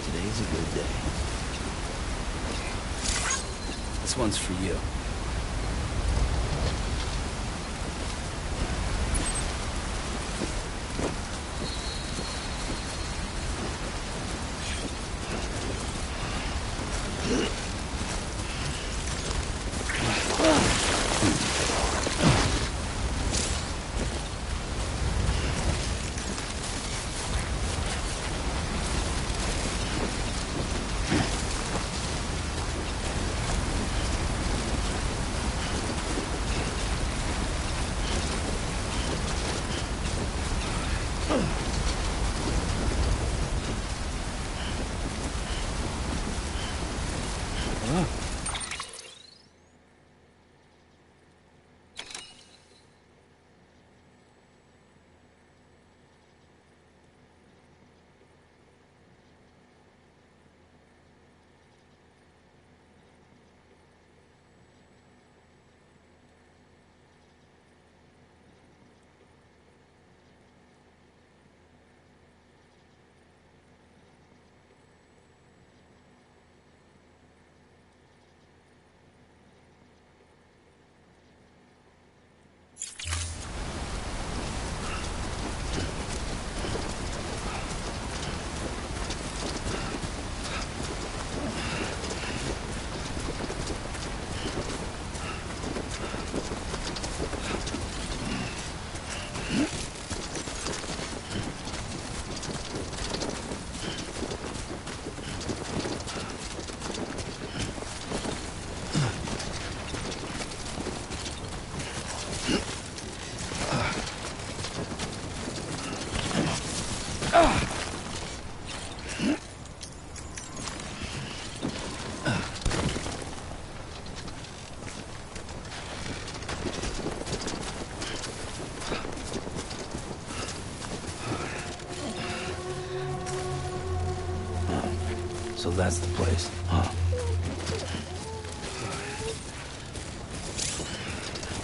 Today's a good day. This one's for you. So that's the place, huh?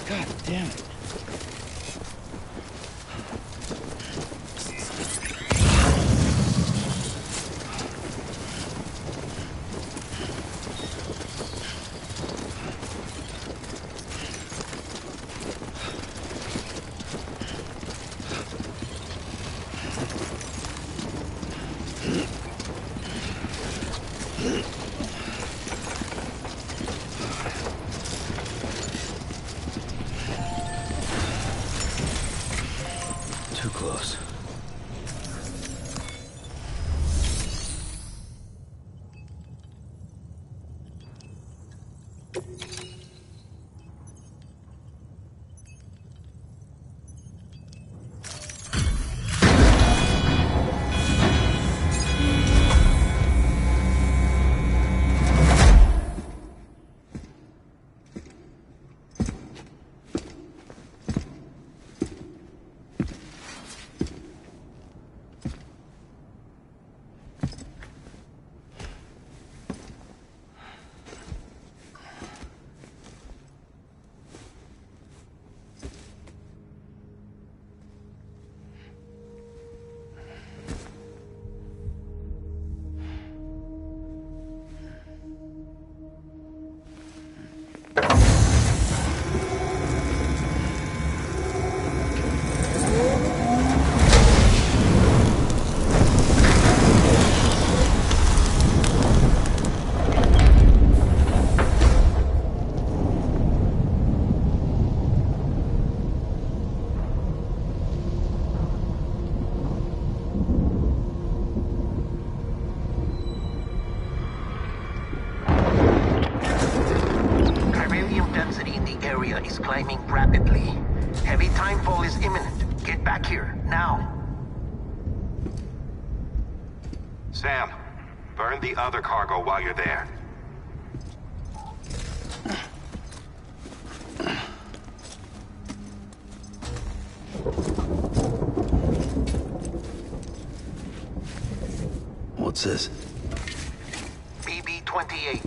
God damn it. Sam, burn the other cargo while you're there. What's this? BB-28.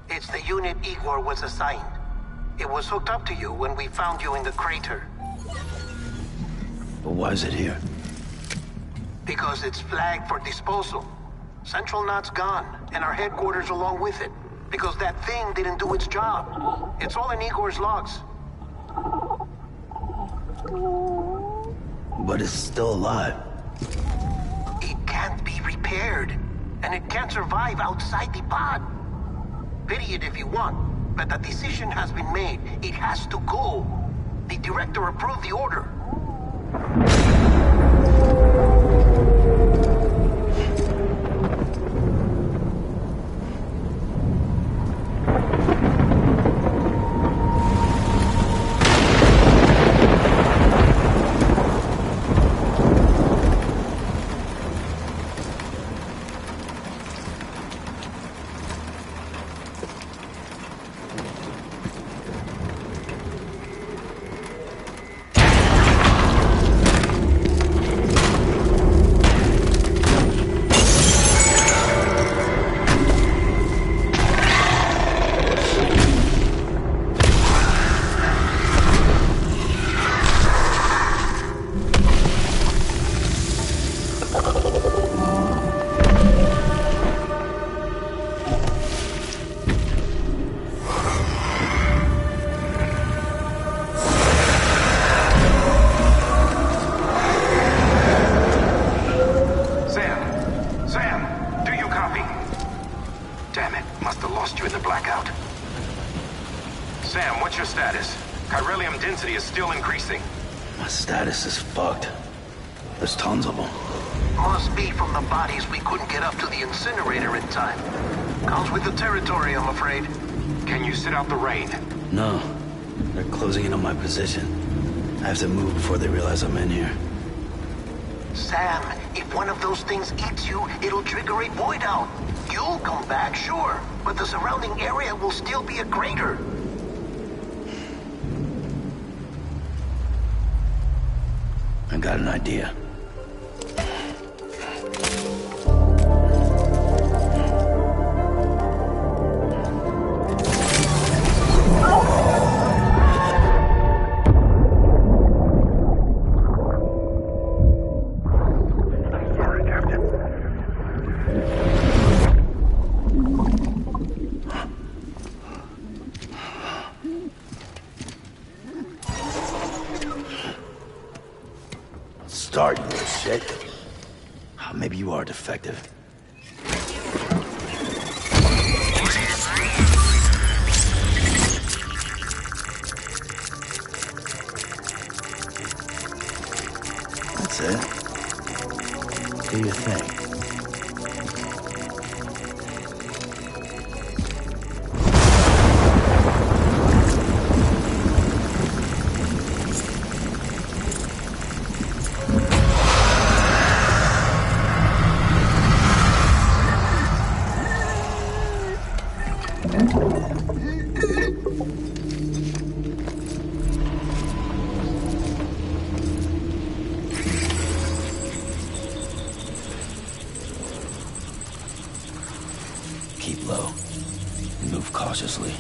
It's the unit Igor was assigned. It was hooked up to you when we found you in the crater. But why is it here? Because it's flagged for disposal. Central Knot's gone, and our headquarters along with it. Because that thing didn't do its job. It's all in Igor's logs. But it's still alive. It can't be repaired. And it can't survive outside the pod. Pity it if you want, but the decision has been made. It has to go. The director approved the order. My status is fucked. There's tons of them. Must be from the bodies we couldn't get up to the incinerator in time. Comes with the territory, I'm afraid. Can you sit out the rain? No. They're closing in on my position. I have to move before they realize I'm in here. Sam, if one of those things eats you, it'll trigger a void out. You'll come back, sure, but the surrounding area will still be a crater. I got an idea. Start, you little shit. Maybe you are defective. That's it. Do your thing. Keep low. Move cautiously.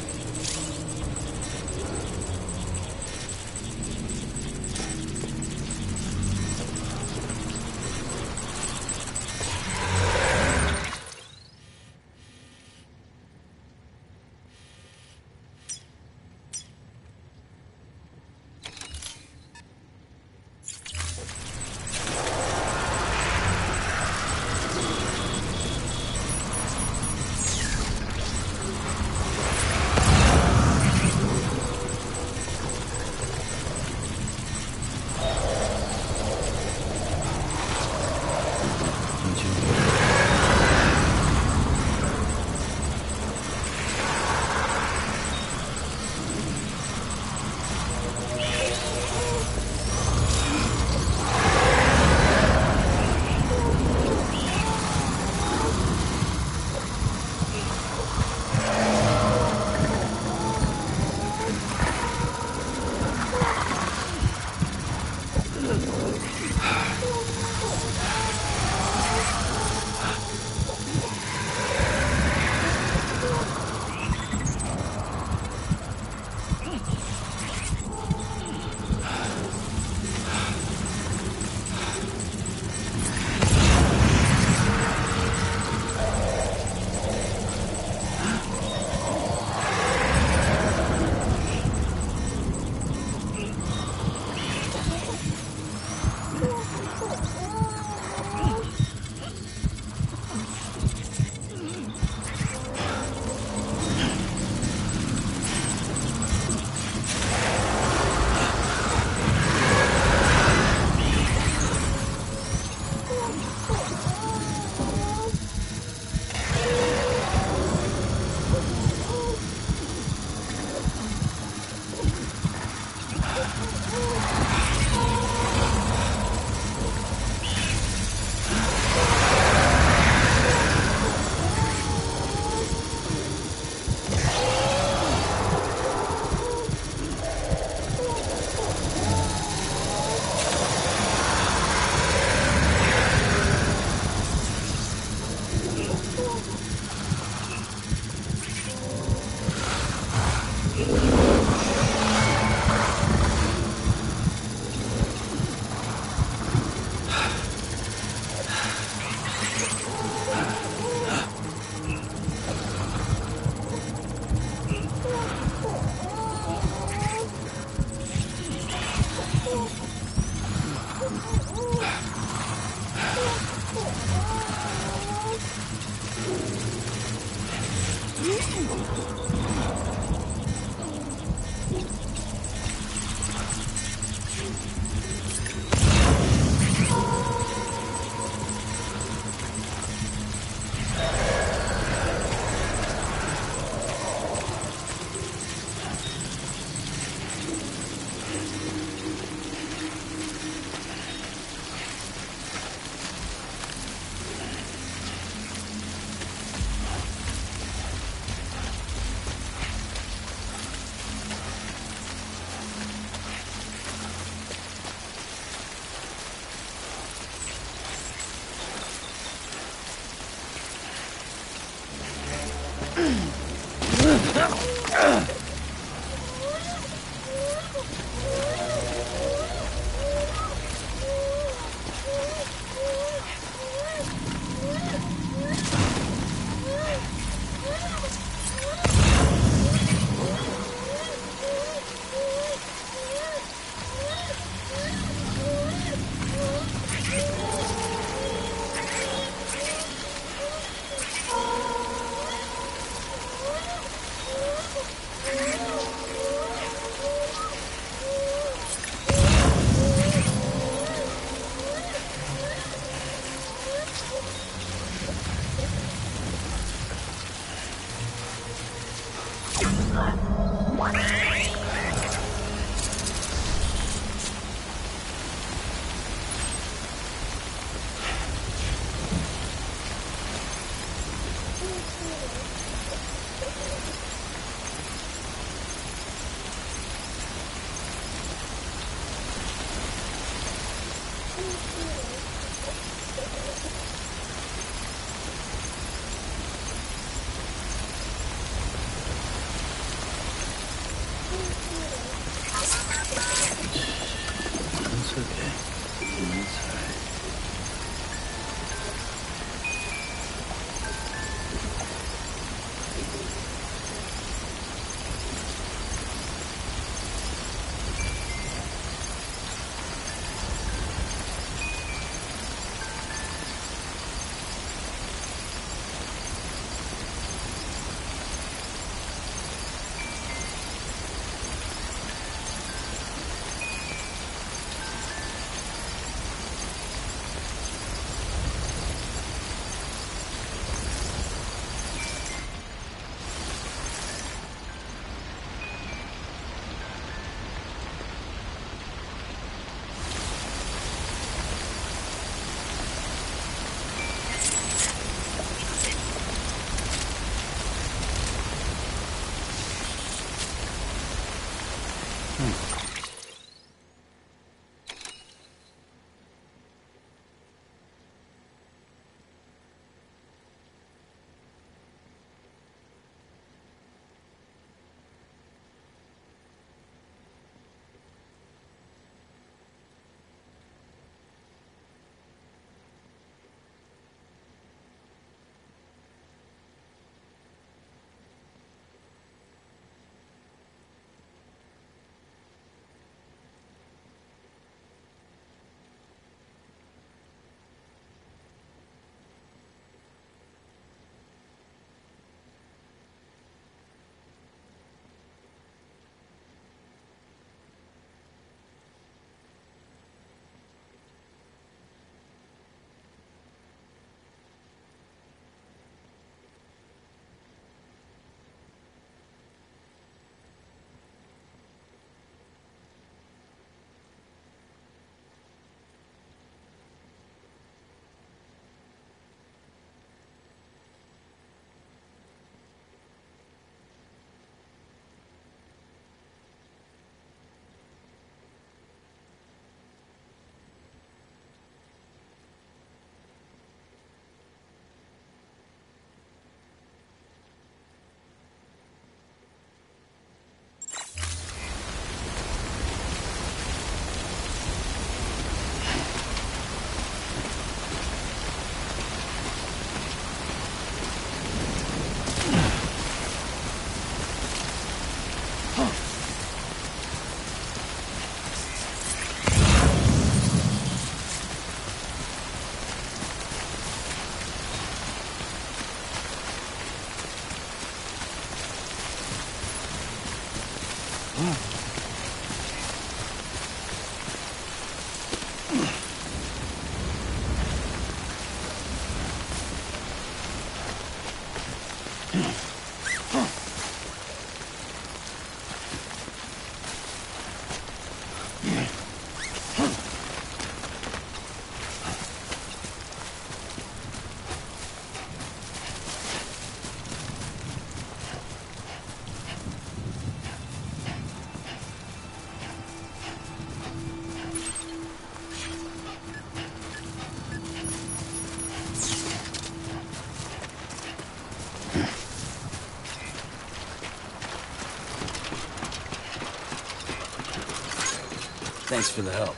Thanks for the help.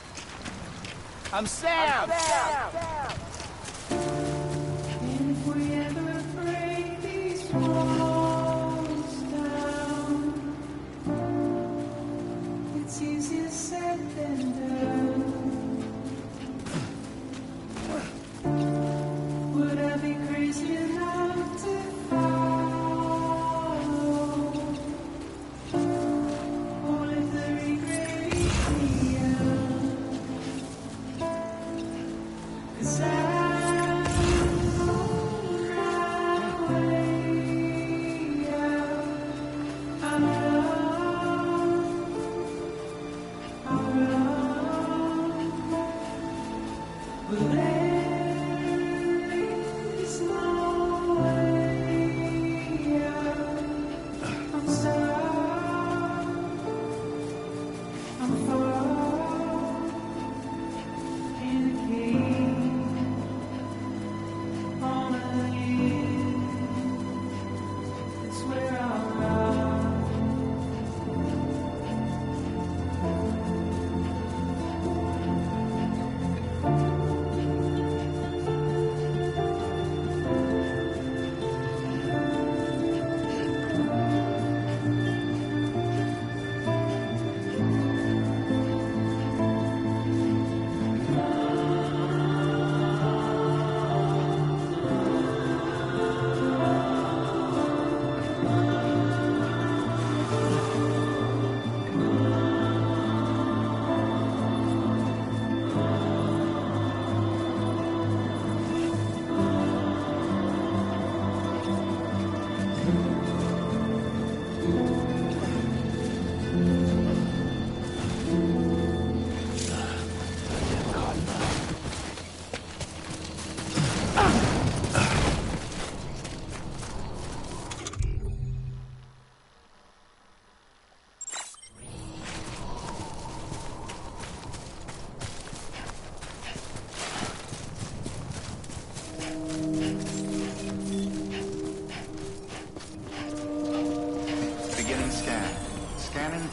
I'm Sam! If we ever break these walls down, it's easier said than done. Would I be crazy enough to follow? Or let the regret eat me out? 'Cause I'm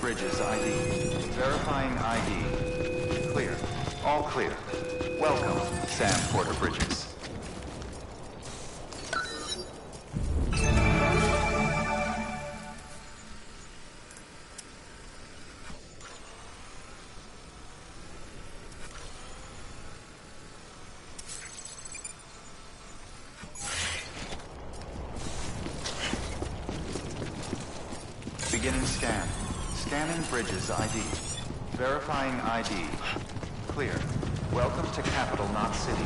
Bridges ID. Verifying ID. Clear. All clear. Welcome, Sam Porter Bridges. Beginning scan. Scanning Bridges ID. Verifying ID. Clear. Welcome to Capital Knot City.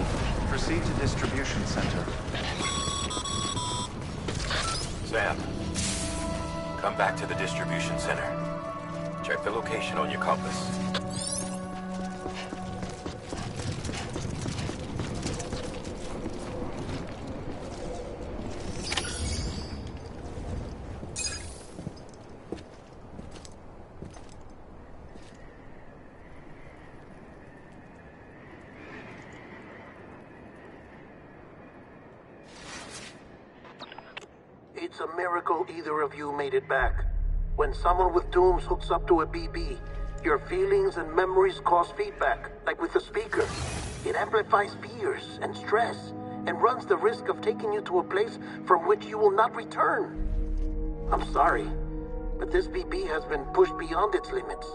Proceed to Distribution Center. Sam, come back to the distribution center. Check the location on your compass. It's a miracle either of you made it back. When someone with dooms hooks up to a BB, your feelings and memories cause feedback, like with the speaker. It amplifies fears and stress, and runs the risk of taking you to a place from which you will not return. I'm sorry, but this BB has been pushed beyond its limits.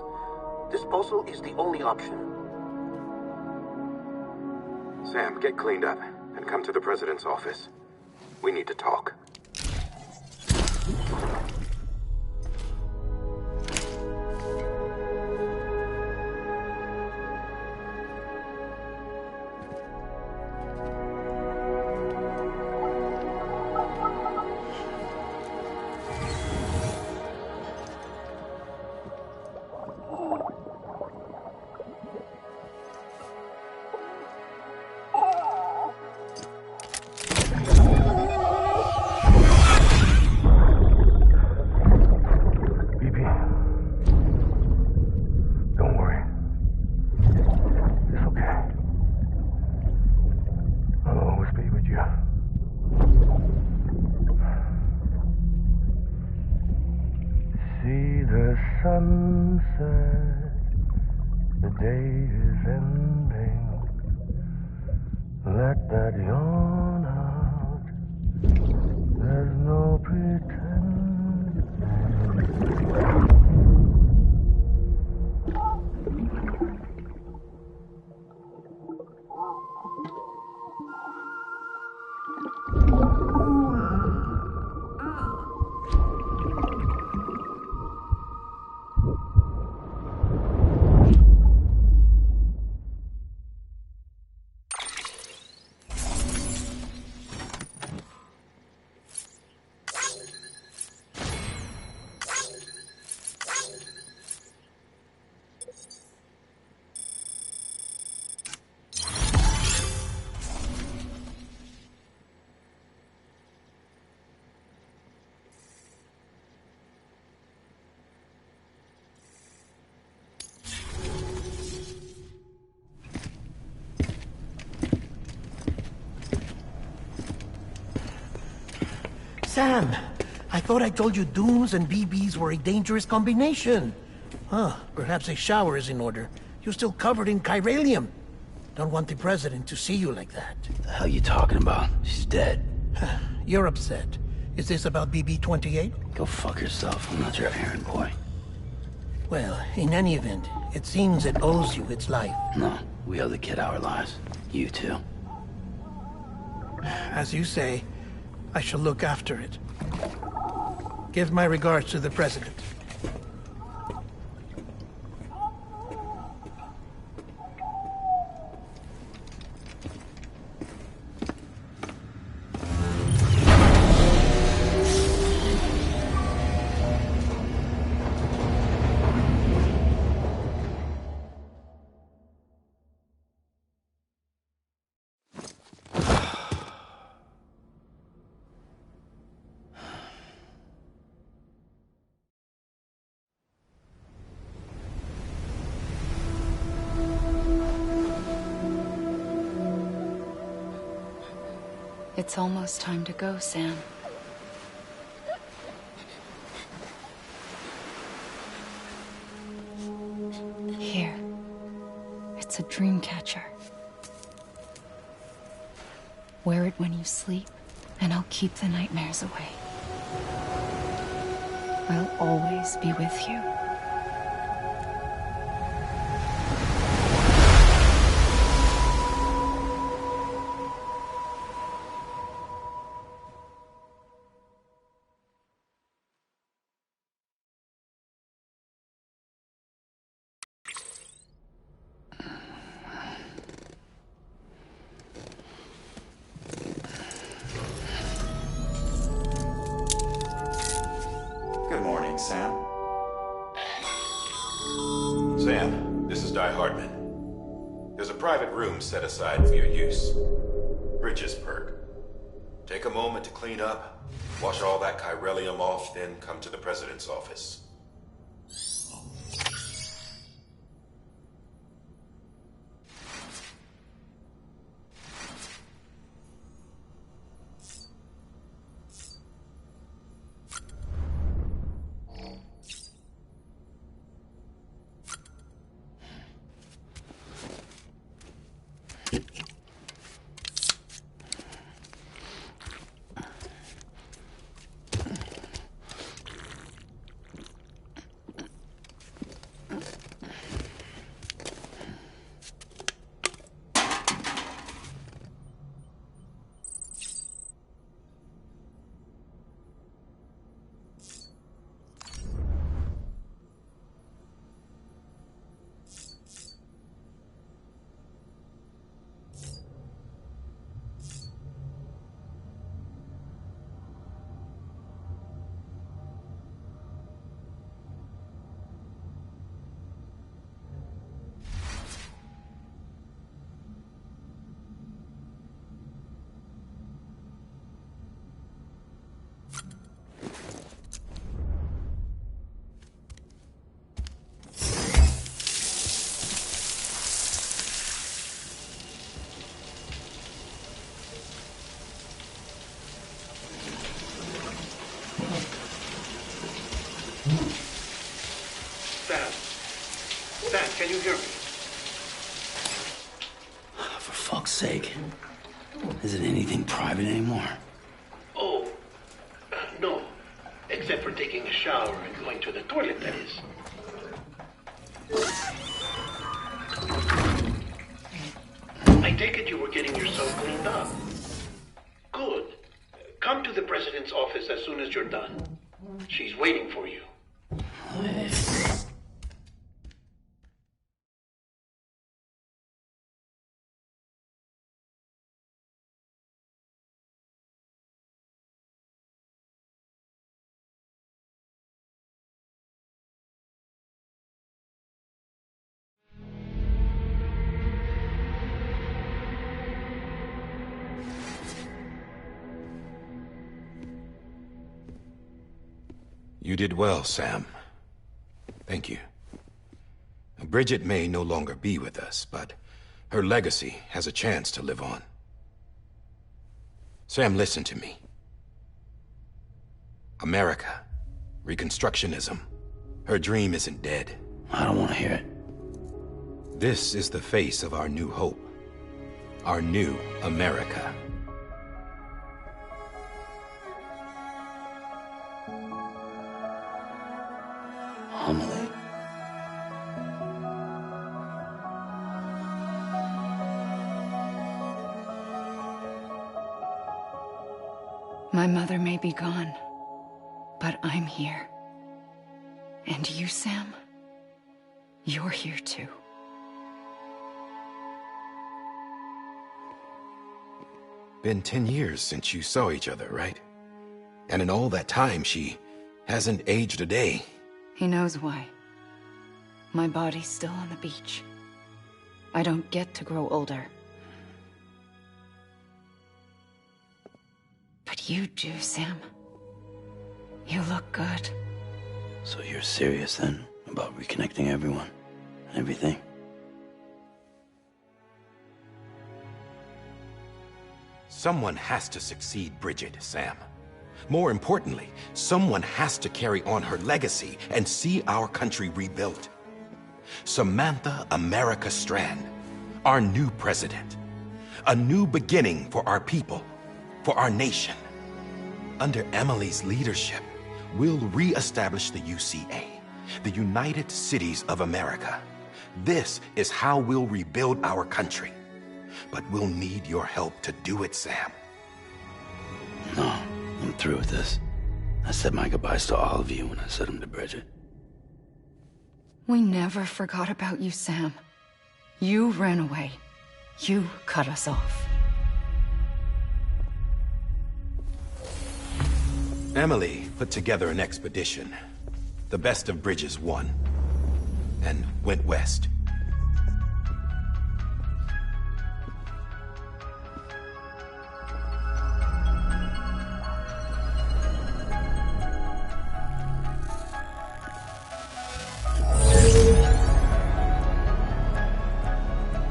Disposal is the only option. Sam, get cleaned up and come to the president's office. We need to talk. The day is ending. Let that yawn out. There's no pretending. Sam, I thought I told you dooms and BBs were a dangerous combination. Huh, perhaps a shower is in order. You're still covered in chiralium. Don't want the president to see you like that. The hell you talking about? She's dead. You're upset. Is this about BB-28? Go fuck yourself. I'm not your errand boy. Well, in any event, it seems it owes you its life. No, we owe the kid our lives. You too. As you say, I shall look after it. Give my regards to the president. It's almost time to go, Sam. Here. It's a dream catcher. Wear it when you sleep, and I'll keep the nightmares away. I'll always be with you. Good morning, Sam. Sam, this is Di Hartman. There's a private room set aside for your use. Bridges perk. Take a moment to clean up, wash all that chiralium off, then come to the president's office. Sam, can you hear me? sake. Is it anything private anymore? Oh, no. Except for taking a shower and going to the toilet, that is. I take it you were getting yourself cleaned up. Good. Come to the president's office as soon as you're done. She's waiting for you. You did well, Sam. Thank you. Bridget may no longer be with us, but her legacy has a chance to live on. Sam, listen to me. America, Reconstructionism, her dream isn't dead. I don't want to hear it. This is the face of our new hope. Our new America. Amelie. My mother may be gone, but I'm here. And you, Sam, you're here too. Been 10 years since you saw each other, right? And in all that time, she hasn't aged a day. He knows why. My body's still on the beach. I don't get to grow older. But you do, Sam. You look good. So you're serious then about reconnecting everyone and everything? Someone has to succeed Bridget, Sam. More importantly, someone has to carry on her legacy and see our country rebuilt. Samantha America Strand, our new president. A new beginning for our people, for our nation. Under Emily's leadership, we'll re-establish the UCA, the United Cities of America. This is how we'll rebuild our country. But we'll need your help to do it, Sam. No, I'm through with this. I said my goodbyes to all of you when I said them to Bridget. We never forgot about you, Sam. You ran away. You cut us off. Emily put together an expedition. The best of Bridges won. And went west.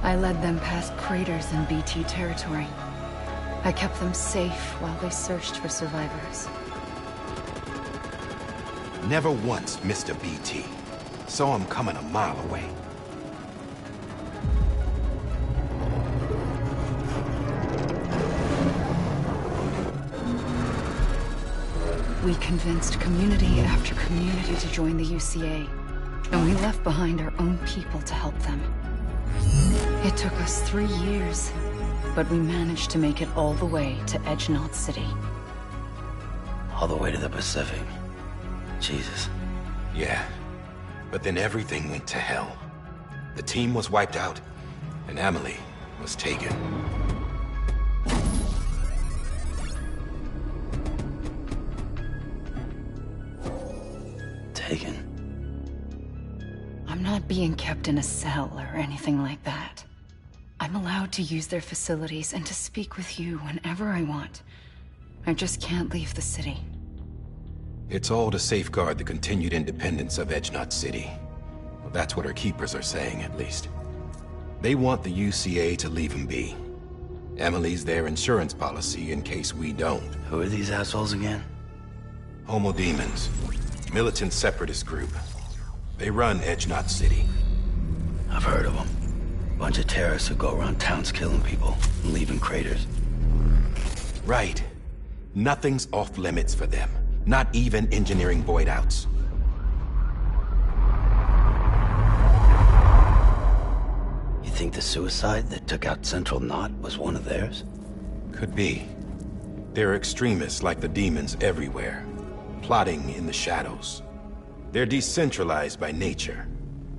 I led them past craters in BT territory. I kept them safe while they searched for survivors. Never once missed a BT. Saw him coming a mile away. We convinced community after community to join the UCA, and we left behind our own people to help them. It took us 3 years, but we managed to make it all the way to Edgenot City. All the way to the Pacific. Jesus. Yeah, but then everything went to hell. The team was wiped out, and Emily was taken. Taken? I'm not being kept in a cell or anything like that. I'm allowed to use their facilities and to speak with you whenever I want. I just can't leave the city. It's all to safeguard the continued independence of Edgenot City. Well, that's what our keepers are saying, at least. They want the UCA to leave him be. Emily's their insurance policy in case we don't. Who are these assholes again? Homo Demons. Militant separatist group. They run Edgenot City. I've heard of them. Bunch of terrorists who go around towns killing people and leaving craters. Right. Nothing's off limits for them. Not even engineering void outs. You think the suicide that took out Central Knot was one of theirs? Could be. There are extremists like the demons everywhere, plotting in the shadows. They're decentralized by nature.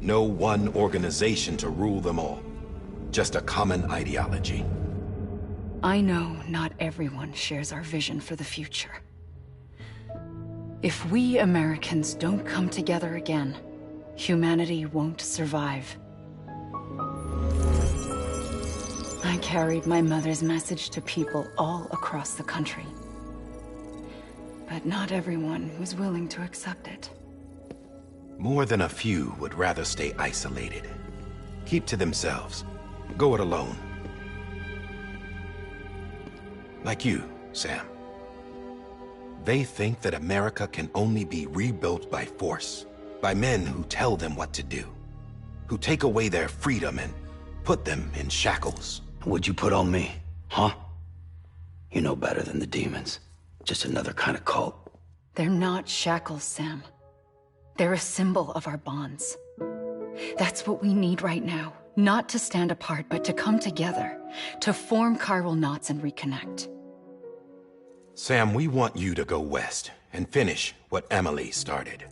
No one organization to rule them all. Just a common ideology. I know not everyone shares our vision for the future. If we Americans don't come together again, humanity won't survive. I carried my mother's message to people all across the country. But not everyone was willing to accept it. More than a few would rather stay isolated. Keep to themselves. Go it alone. Like you, Sam. They think that America can only be rebuilt by force, by men who tell them what to do, who take away their freedom and put them in shackles. What'd you put on me, huh? You know better than the demons. Just another kind of cult. They're not shackles, Sam. They're a symbol of our bonds. That's what we need right now. Not to stand apart, but to come together. To form chiral knots and reconnect. Sam, we want you to go west and finish what Emily started.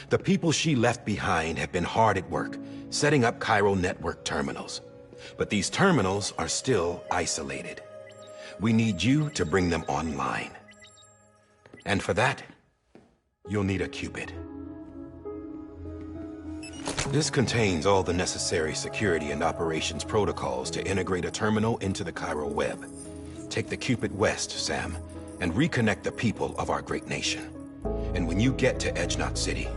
The people she left behind have been hard at work, setting up chiral network terminals. But these terminals are still isolated. We need you to bring them online. And for that, you'll need a qubit. This contains all the necessary security and operations protocols to integrate a terminal into the chiral web. Take the qubit west, Sam, and reconnect the people of our great nation. And when you get to Edge Knot City,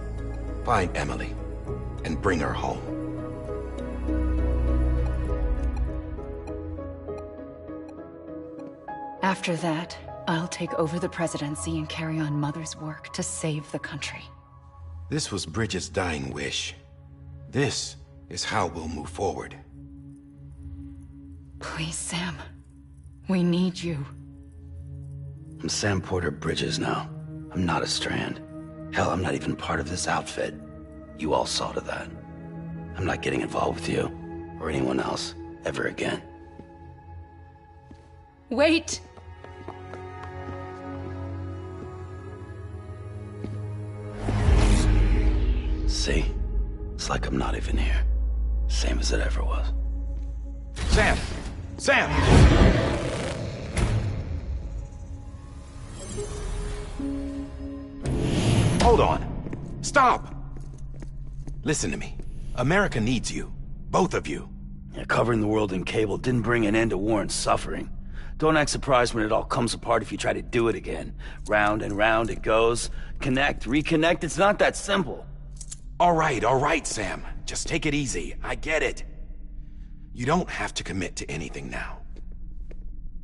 find Emily and bring her home. After that, I'll take over the presidency and carry on Mother's work to save the country. This was Bridget's dying wish. This is how we'll move forward. Please, Sam. We need you. I'm Sam Porter Bridges now. I'm not a Strand. Hell, I'm not even part of this outfit. You all saw to that. I'm not getting involved with you, or anyone else, ever again. Wait! See? It's like I'm not even here. Same as it ever was. Sam! Sam! Hold on. Stop! Listen to me. America needs you. Both of you. Yeah, covering the world in cable didn't bring an end to war and suffering. Don't act surprised when it all comes apart if you try to do it again. Round and round it goes. Connect, reconnect, it's not that simple. All right, Sam. Just take it easy. I get it. You don't have to commit to anything now.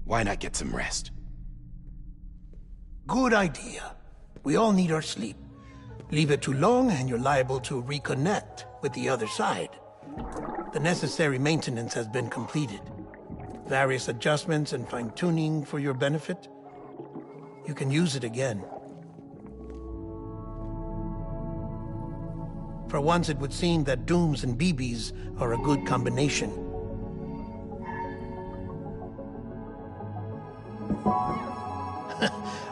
Why not get some rest? Good idea. We all need our sleep. Leave it too long and you're liable to reconnect with the other side. The necessary maintenance has been completed. Various adjustments and fine-tuning for your benefit. You can use it again. For once, it would seem that Dooms and BBs are a good combination.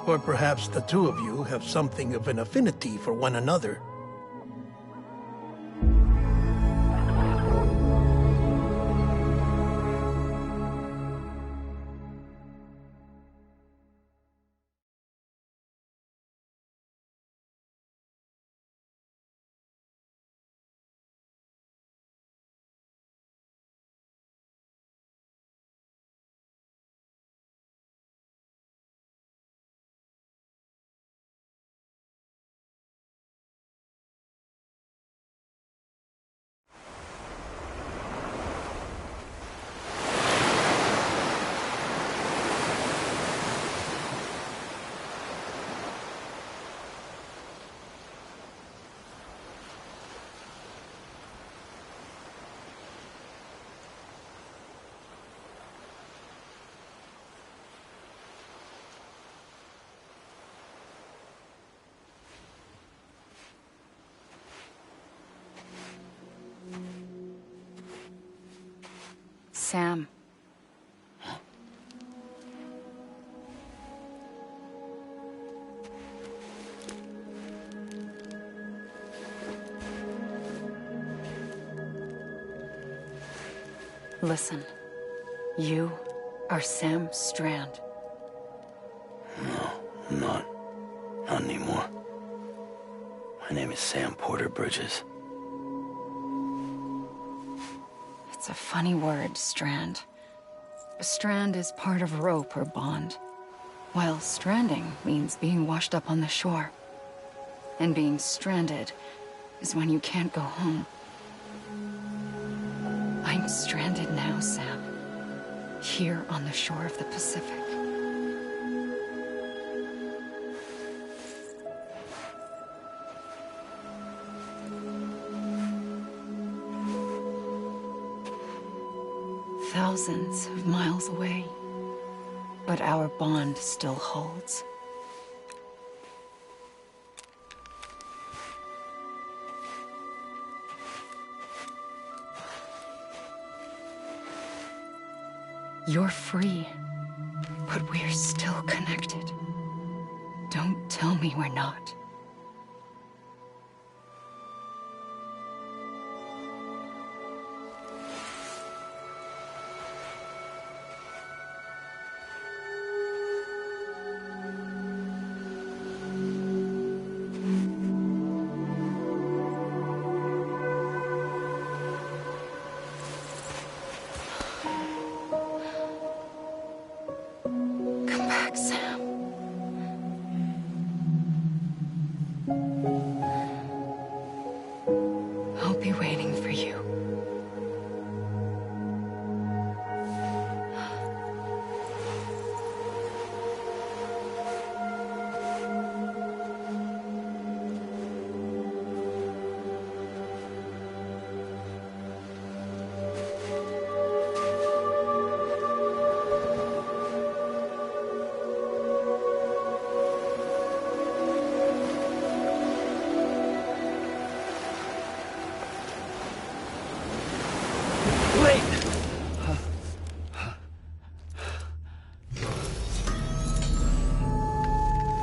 Or perhaps the two of you have something of an affinity for one another. Sam. Listen, you are Sam Strand. No, I'm not. Not anymore. My name is Sam Porter Bridges. It's a funny word, Strand. A strand is part of rope or bond, while stranding means being washed up on the shore. And being stranded is when you can't go home. I'm stranded now, Sam. Here on the shore of the Pacific. Thousands of miles away, but our bond still holds. You're free, but we're still connected. Don't tell me we're not. Come back, Sam. I'll be waiting for you.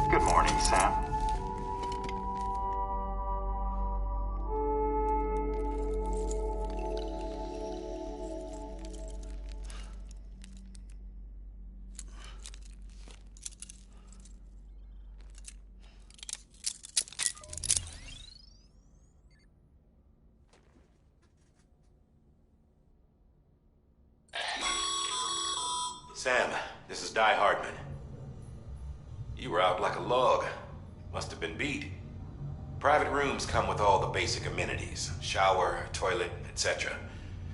Good morning, Sam. Sam, this is Die Hardman. You were out like a log. Must have been beat. Private rooms come with all the basic amenities. Shower, toilet, etc.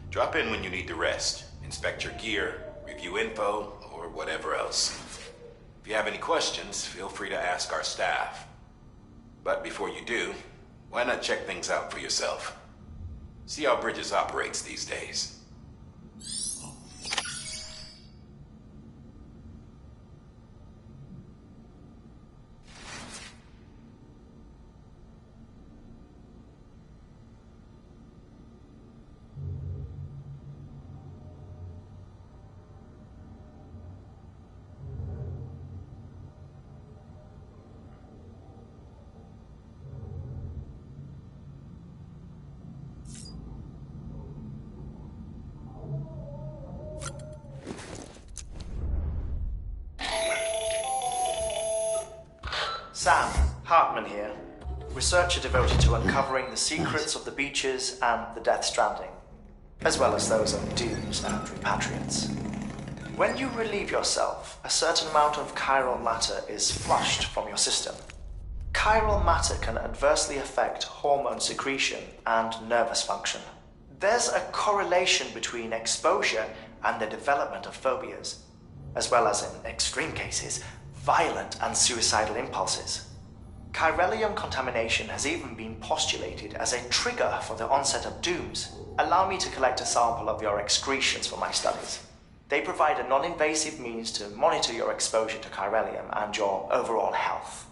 Drop in when you need to rest. Inspect your gear, review info, or whatever else. If you have any questions, feel free to ask our staff. But before you do, why not check things out for yourself? See how Bridges operates these days. Sam, Hartman here, researcher devoted to uncovering the secrets of the beaches and the Death Stranding, as well as those of dooms and repatriates. When you relieve yourself, a certain amount of chiral matter is flushed from your system. Chiral matter can adversely affect hormone secretion and nervous function. There's a correlation between exposure and the development of phobias, as well as, in extreme cases, violent and suicidal impulses. Chiralium contamination has even been postulated as a trigger for the onset of dooms. Allow me to collect a sample of your excretions for my studies. They provide a non-invasive means to monitor your exposure to chiralium and your overall health.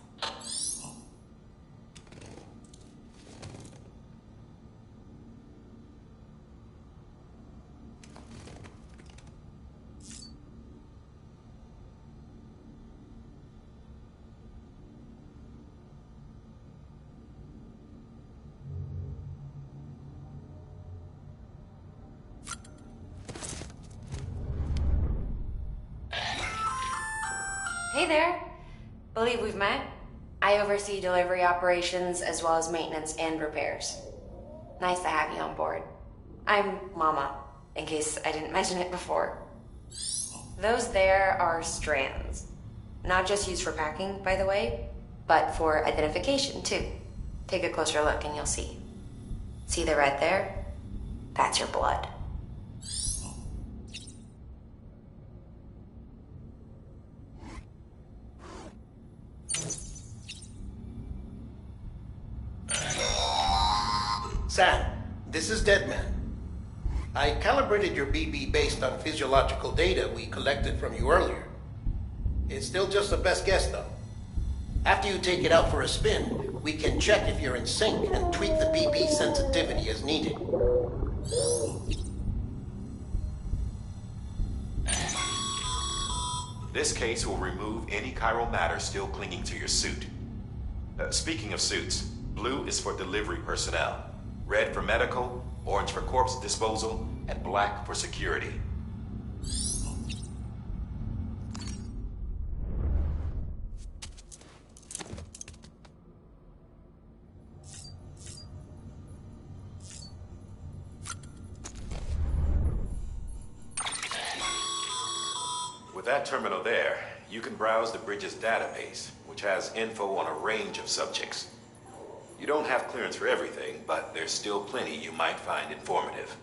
Hey there. Believe we've met. I oversee delivery operations as well as maintenance and repairs. Nice to have you on board. I'm Mama, in case I didn't mention it before. Those there are strands. Not just used for packing, by the way, but for identification, too. Take a closer look and you'll see. See the red there? That's your blood. Sam, this is Deadman. I calibrated your BB based on physiological data we collected from you earlier. It's still just a best guess, though. After you take it out for a spin, we can check if you're in sync and tweak the BB sensitivity as needed. This case will remove any chiral matter still clinging to your suit. Speaking of suits, blue is for delivery personnel, red for medical, orange for corpse disposal, and black for security. With that terminal there, you can browse the Bridges database, which has info on a range of subjects. You don't have clearance for everything, but there's still plenty you might find informative.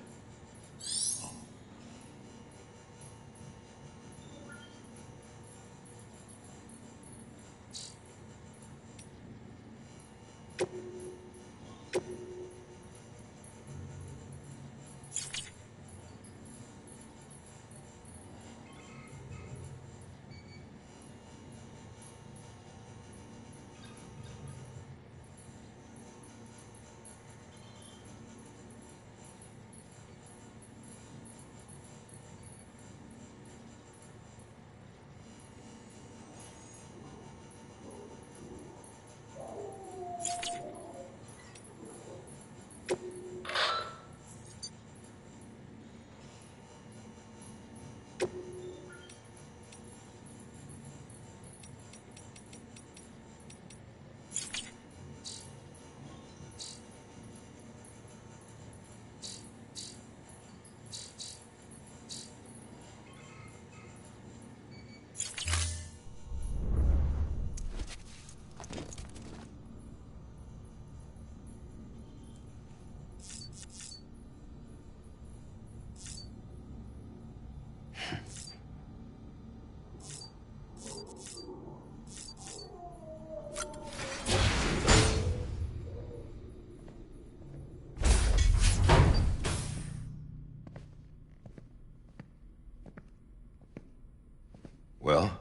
Well,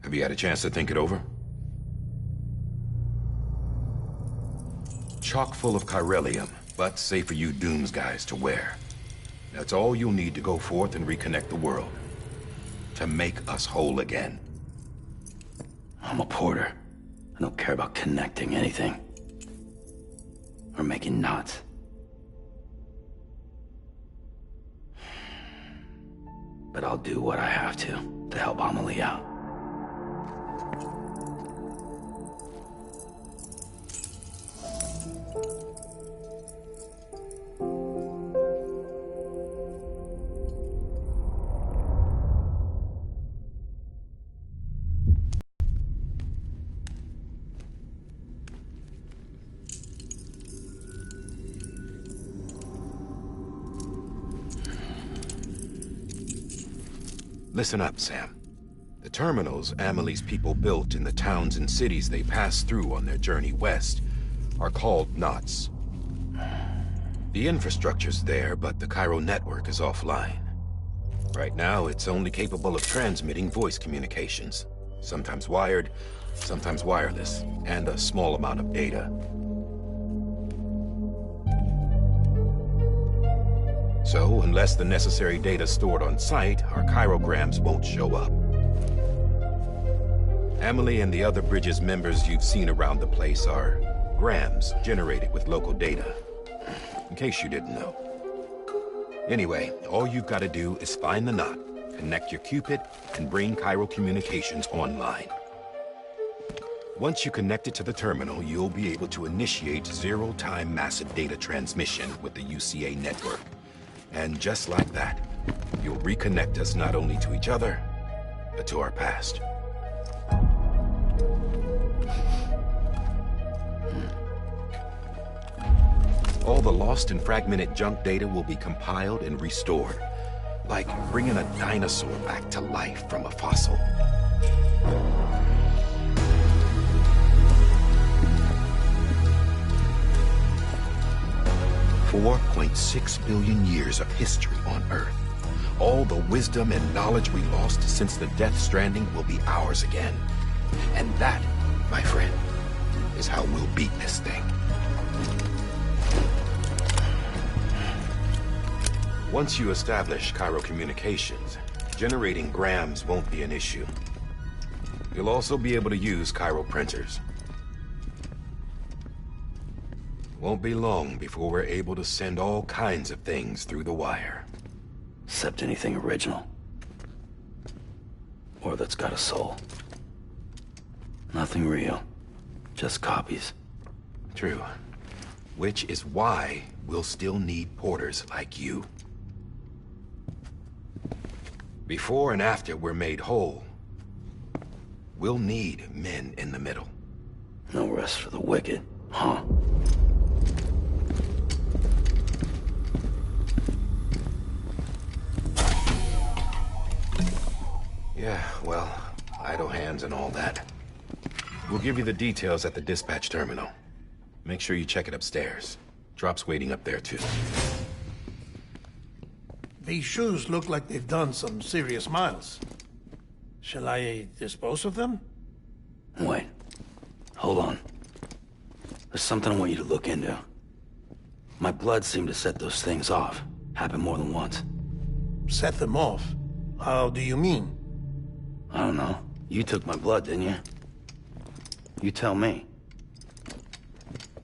have you had a chance to think it over? Chock full of chiralium, but safe for you Dooms guys to wear. That's all you'll need to go forth and reconnect the world. To make us whole again. I'm a porter. I don't care about connecting anything. Or making knots. But I'll do what I have to help Amelie out. Listen up, Sam. The terminals Amelie's people built in the towns and cities they passed through on their journey west are called knots. The infrastructure's there, but the Cairo network is offline. Right now, it's only capable of transmitting voice communications. Sometimes wired, sometimes wireless, and a small amount of data. So, unless the necessary data stored on site, our chirograms won't show up. Amelie and the other Bridges members you've seen around the place are grams generated with local data. In case you didn't know. Anyway, all you've got to do is find the knot, connect your Cupid, and bring Chiral Communications online. Once you connect it to the terminal, you'll be able to initiate zero-time massive data transmission with the UCA network. And just like that, you'll reconnect us not only to each other, but to our past. All the lost and fragmented junk data will be compiled and restored, like bringing a dinosaur back to life from a fossil. $4.6 billion years of history on Earth. All the wisdom and knowledge we lost since the Death Stranding will be ours again. And that, my friend, is how we'll beat this thing. Once you establish Chiral Communications, generating grams won't be an issue. You'll also be able to use Chiral printers. Won't be long before we're able to send all kinds of things through the wire. Except anything original. Or that's got a soul. Nothing real. Just copies. True. Which is why we'll still need porters like you. Before and after we're made whole, we'll need men in the middle. No rest for the wicked, huh? Yeah, well, idle hands and all that. We'll give you the details at the dispatch terminal. Make sure you check it upstairs. Drop's waiting up there, too. These shoes look like they've done some serious miles. Shall I dispose of them? Wait. Hold on. There's something I want you to look into. My blood seemed to set those things off. Happened more than once. Set them off? How do you mean? I don't know. You took my blood, didn't you? You tell me.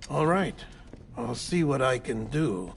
All right. I'll see what I can do.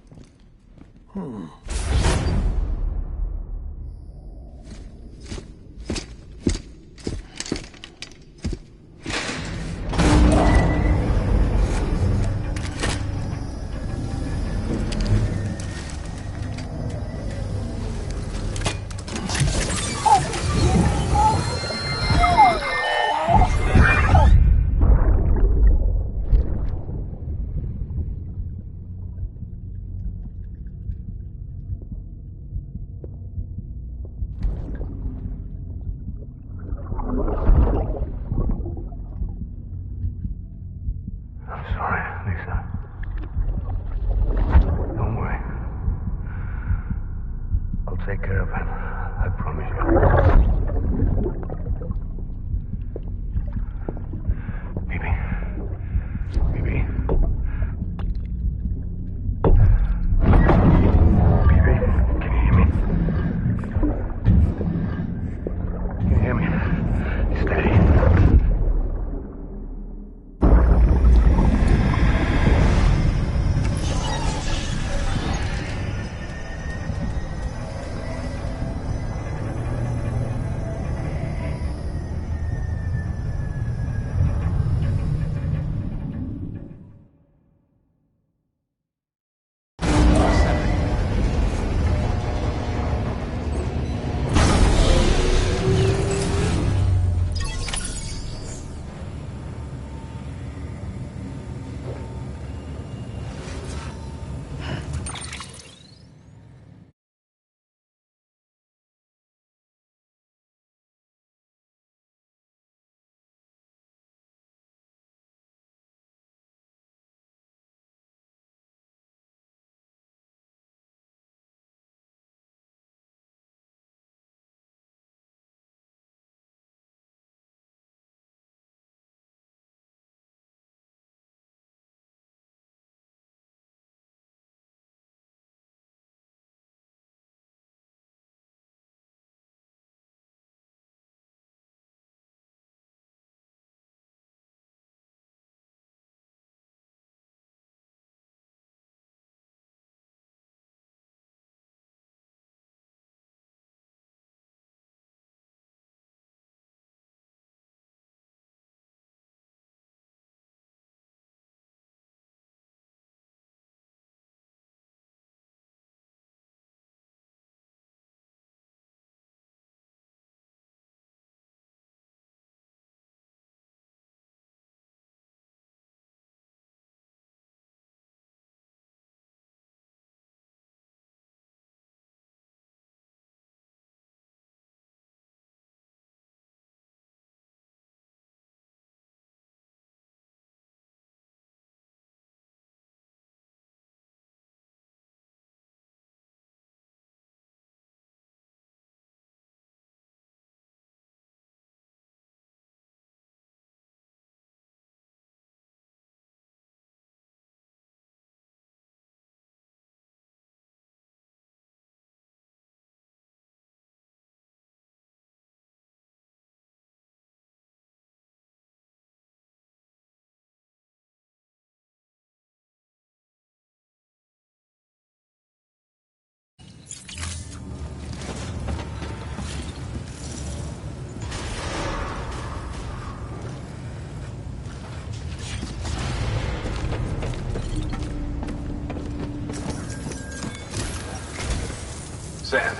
Sam,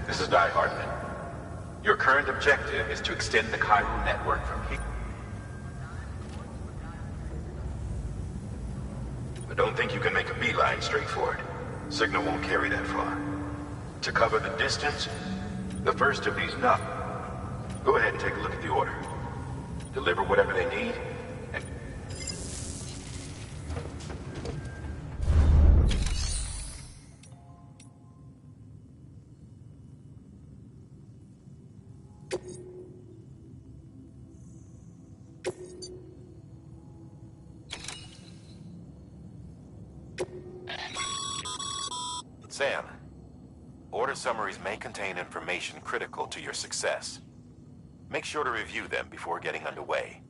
this is Die Hartman. Your current objective is to extend the chiral network from here. But don't think you can make a beeline straight for it. Signal won't carry that far. To cover the distance, the first of these go ahead and take a look at the order. Deliver whatever they need, and... Sam, order summaries may contain information critical to your success. Make sure to review them before getting underway.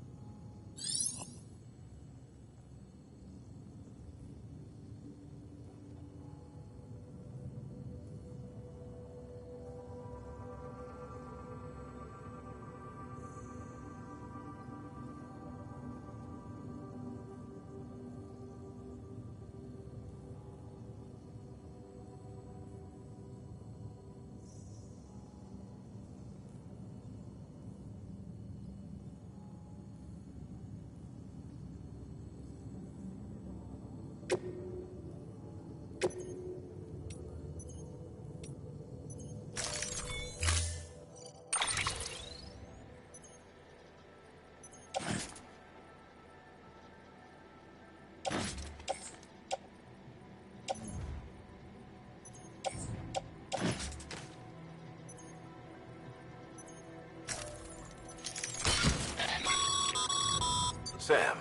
Sam,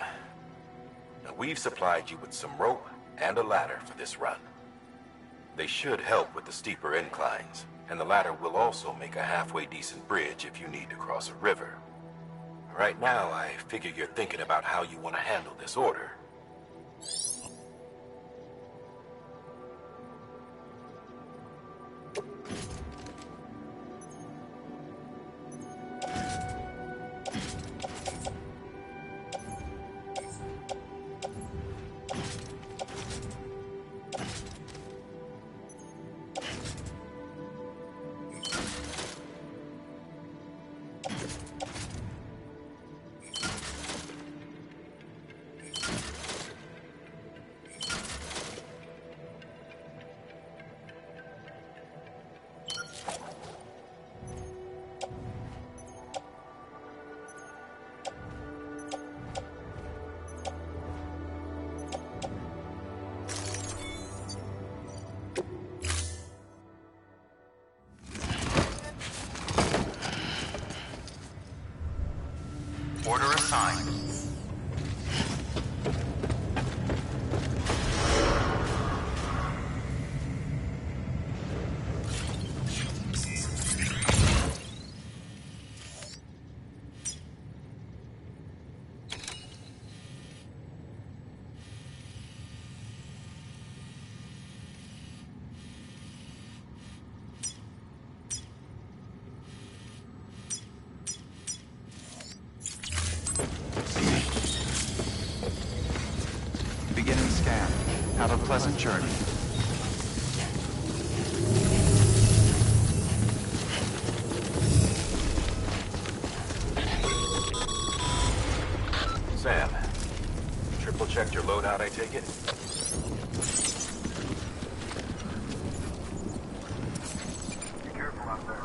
now we've supplied you with some rope and a ladder for this run. They should help with the steeper inclines, and the ladder will also make a halfway decent bridge if you need to cross a river. Right now, I figure you're thinking about how you want to handle this order. Order assigned. Beginning scan. Have a pleasant journey. Sam, triple checked your loadout, I take it? Be careful out there.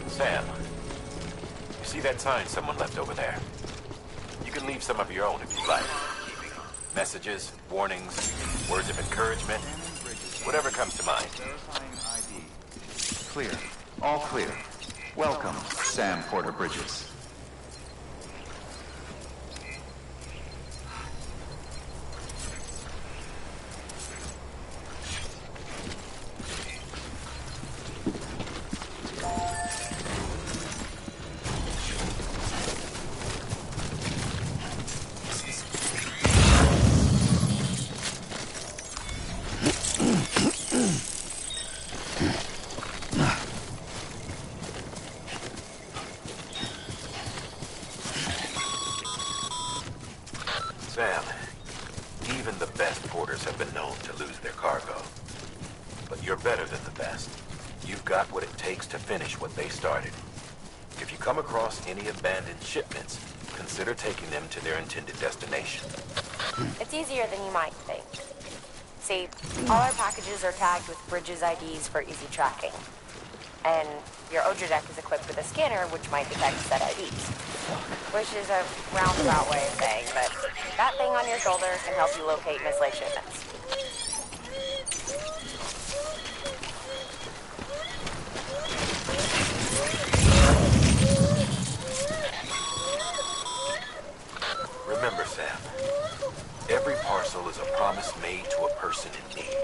Sam, you see that sign someone left over there? You can leave some of your own if you like. Messages, warnings, words of encouragement, whatever comes to mind. Verifying ID. Clear. All clear. Welcome, Sam Porter Bridges. Sam, even the best porters have been known to lose their cargo. But you're better than the best. You've got what it takes to finish what they started. If you come across any abandoned shipments, consider taking them to their intended destination. It's easier than you might think. See, all our packages are tagged with Bridges IDs for easy tracking. And your Odra deck is equipped with a scanner which might detect set IDs. Which is a roundabout way of saying that that thing on your shoulder can help you locate mislaid shipments. Remember, Sam, every parcel is a promise made to a person in need.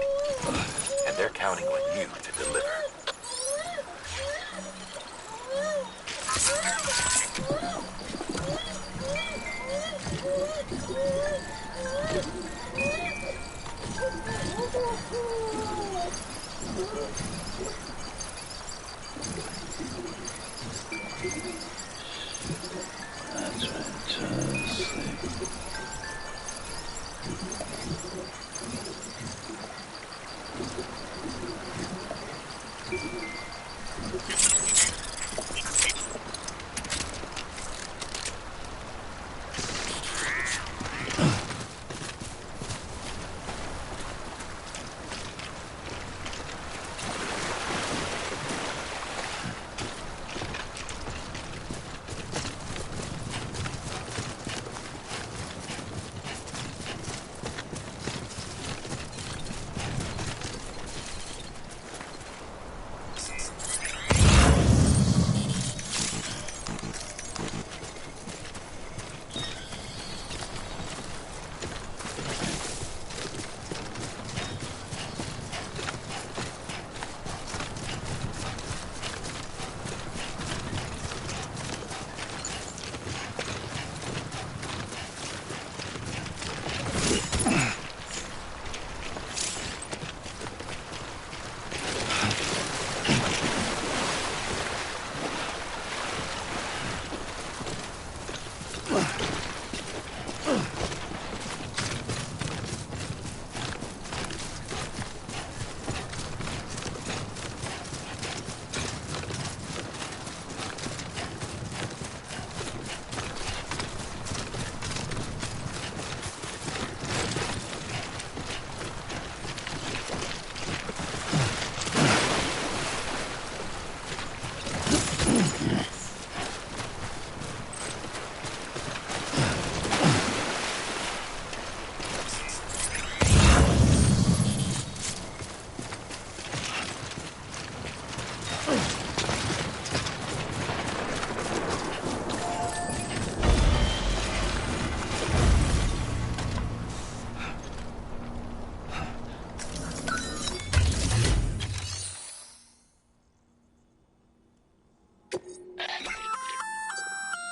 And they're counting on you to deliver. That's fantastic.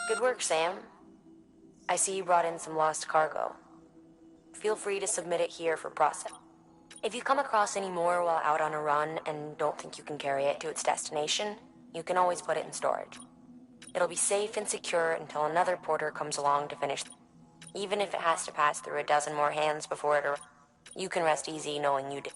Good work, Sam. I see you brought in some lost cargo. Feel free to submit it here for process. If you come across any more while out on a run and don't think you can carry it to its destination, you can always put it in storage. It'll be safe and secure until another porter comes along to finish. Even if it has to pass through a dozen more hands before it arrives, you can rest easy knowing you did.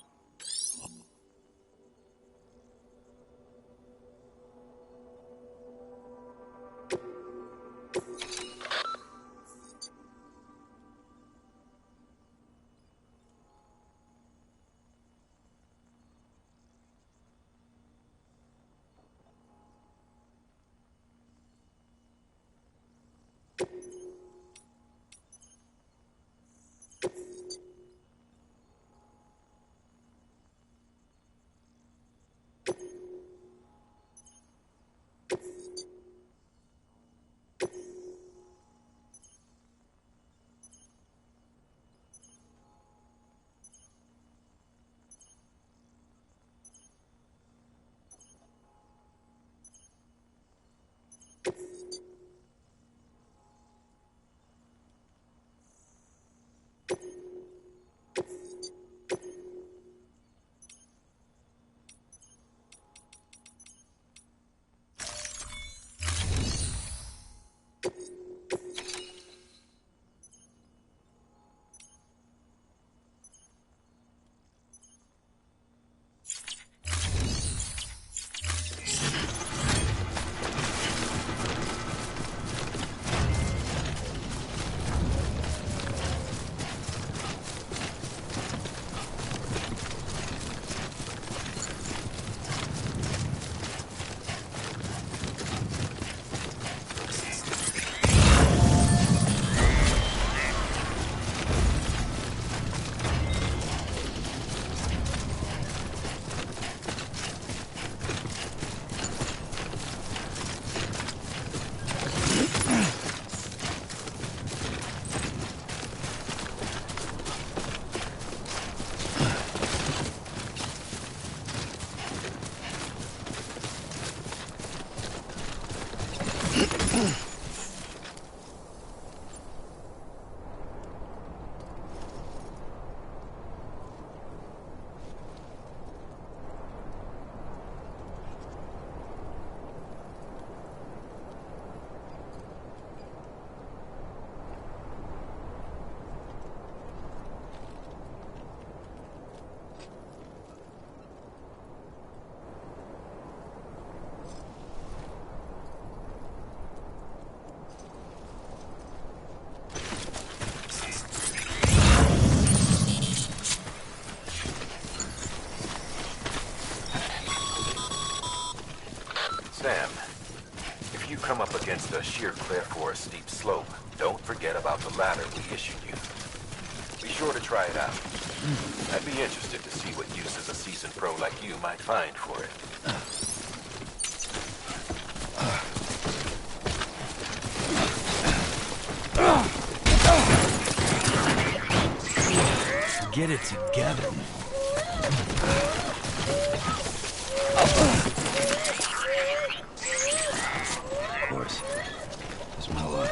Sam, if you come up against a sheer cliff or a steep slope, don't forget about the ladder we issued you. Be sure to try it out. I'd be interested to see what uses a seasoned pro like you might find for it. Get it together. Of course. That's my luck.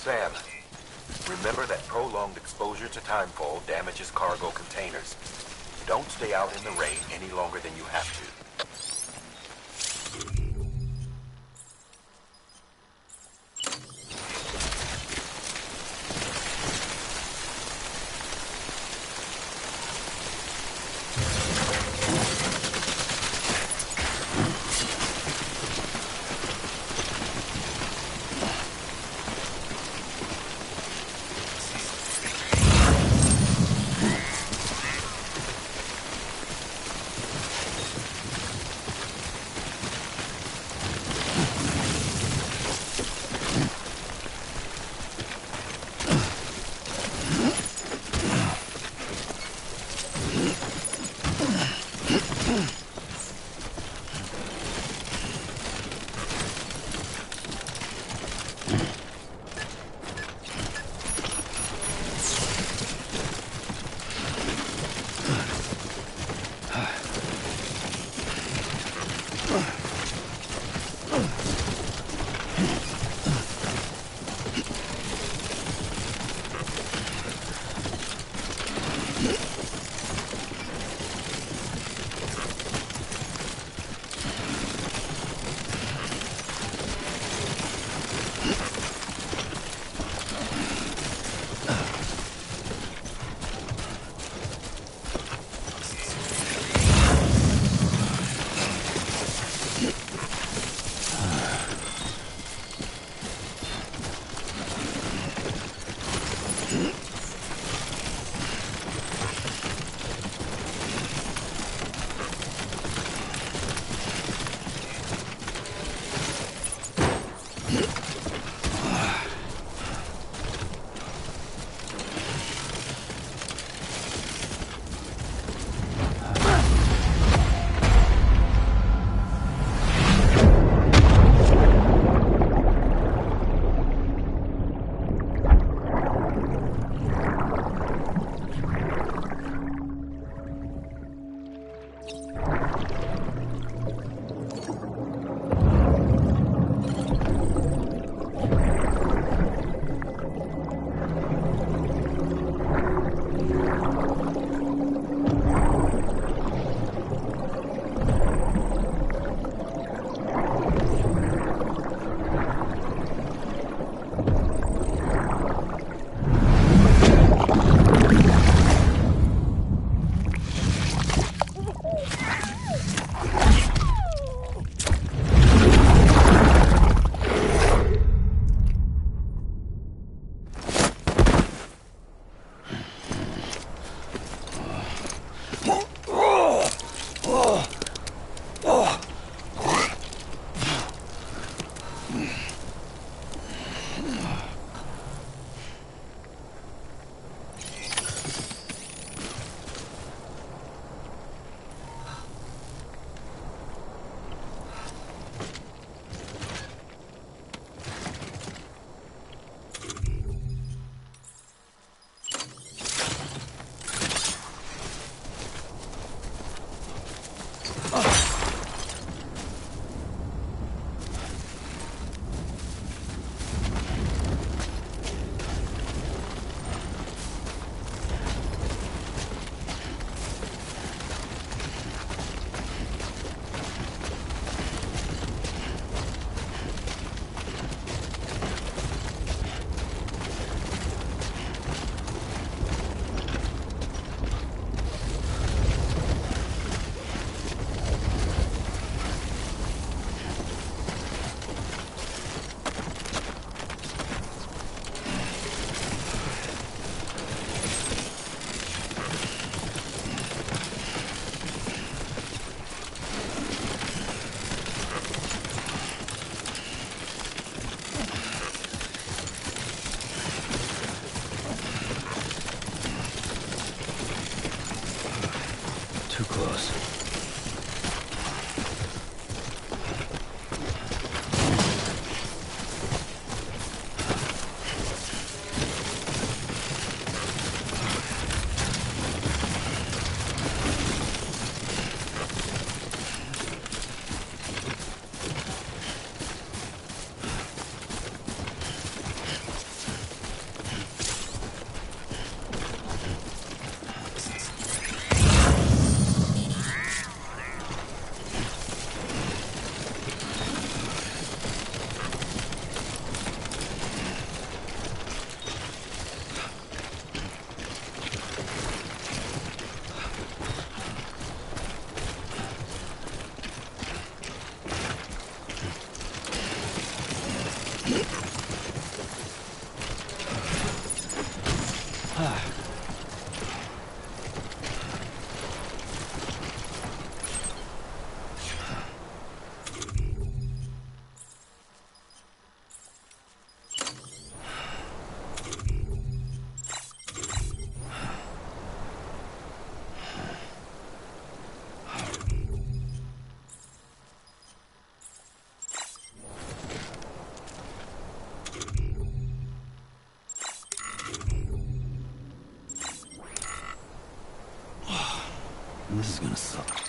Sam, remember that prolonged exposure to timefall damages cargo containers. Don't stay out in the rain any longer than you have to. close. This is gonna suck.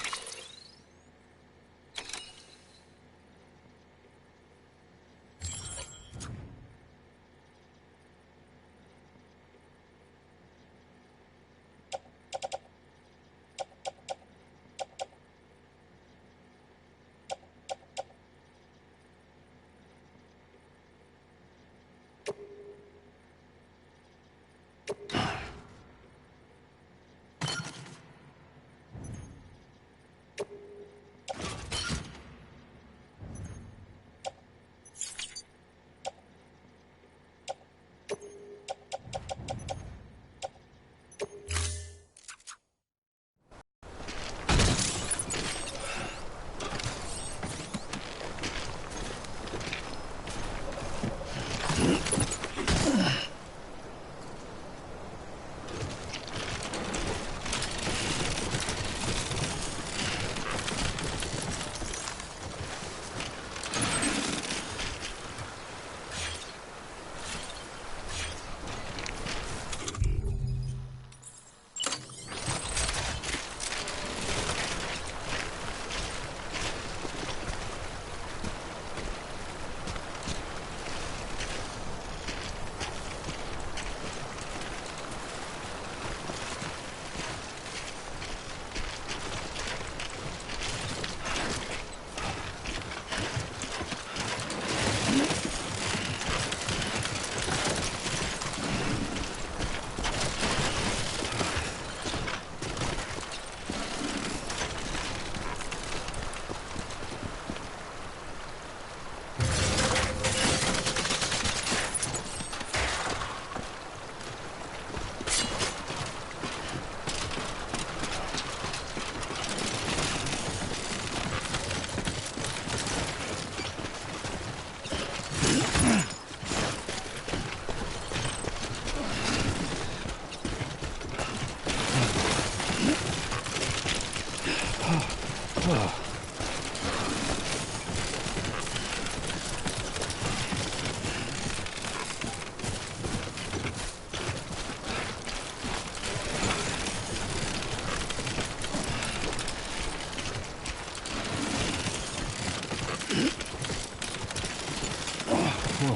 Whoa.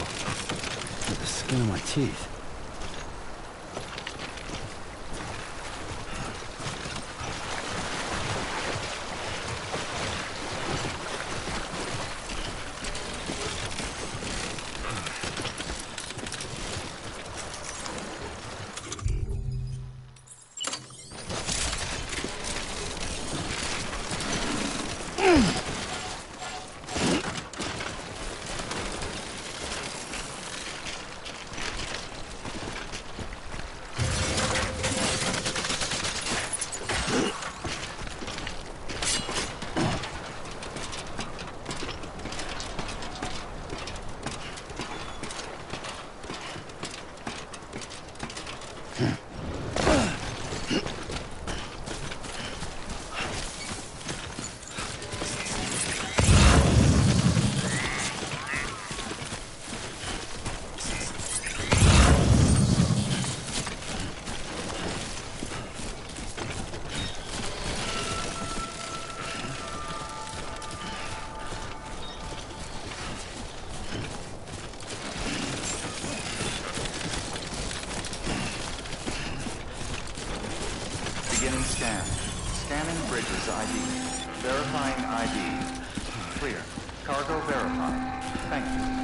The skin of my teeth. scan. Scanning Bridges ID. Verifying ID. Clear. Cargo verified. Thank you.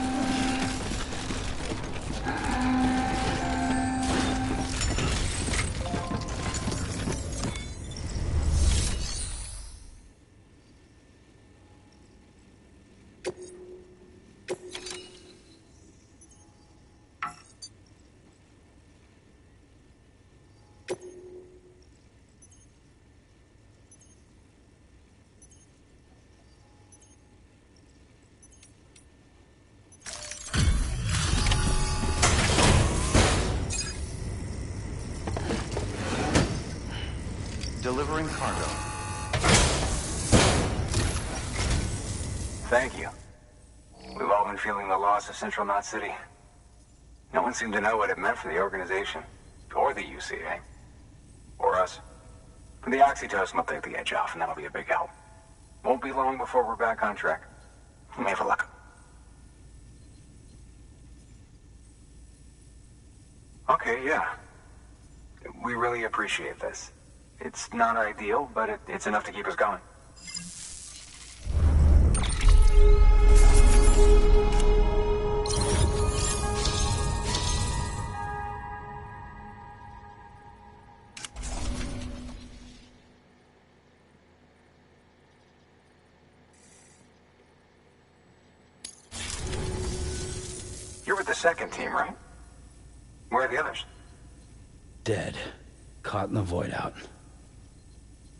Delivering cargo. Thank you. We've all been feeling the loss of Central Knot City. No one seemed to know what it meant for the organization, or the UCA, or us. The oxytocin will take the edge off, and that'll be a big help. Won't be long before we're back on track. We may have a luck. Okay, yeah. We really appreciate this. It's not ideal, but it's enough to keep us going. You're with the second team, right? Where are the others? Dead. Caught in the void out.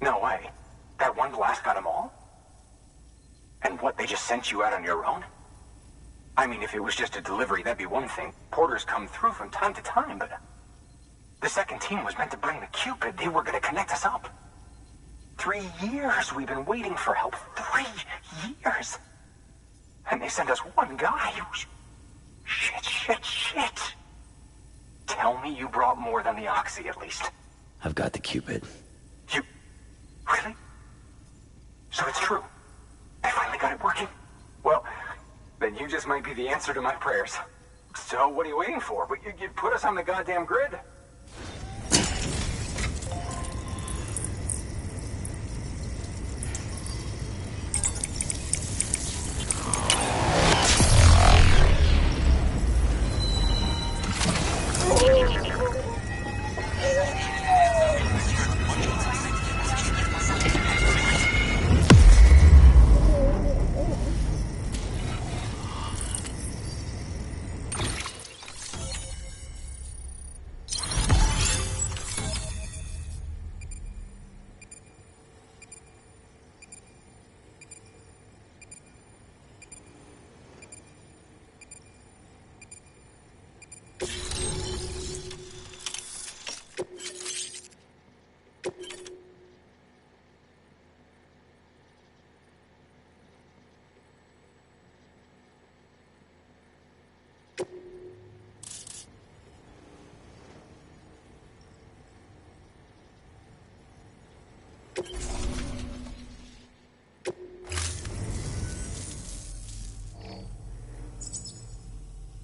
No way. That one blast got them all? And what, they just sent you out on your own? I mean, if it was just a delivery, that'd be one thing. Porters come through from time to time, but... The second team was meant to bring the Cupid. They were gonna connect us up. 3 years we've been waiting for help. 3 years! And they sent us one guy. Shit. Tell me you brought more than the Oxy, at least. I've got the Cupid. You... Really? So it's true. I finally got it working. Well, then you just might be the answer to my prayers. So what are you waiting for? You put us on the goddamn grid.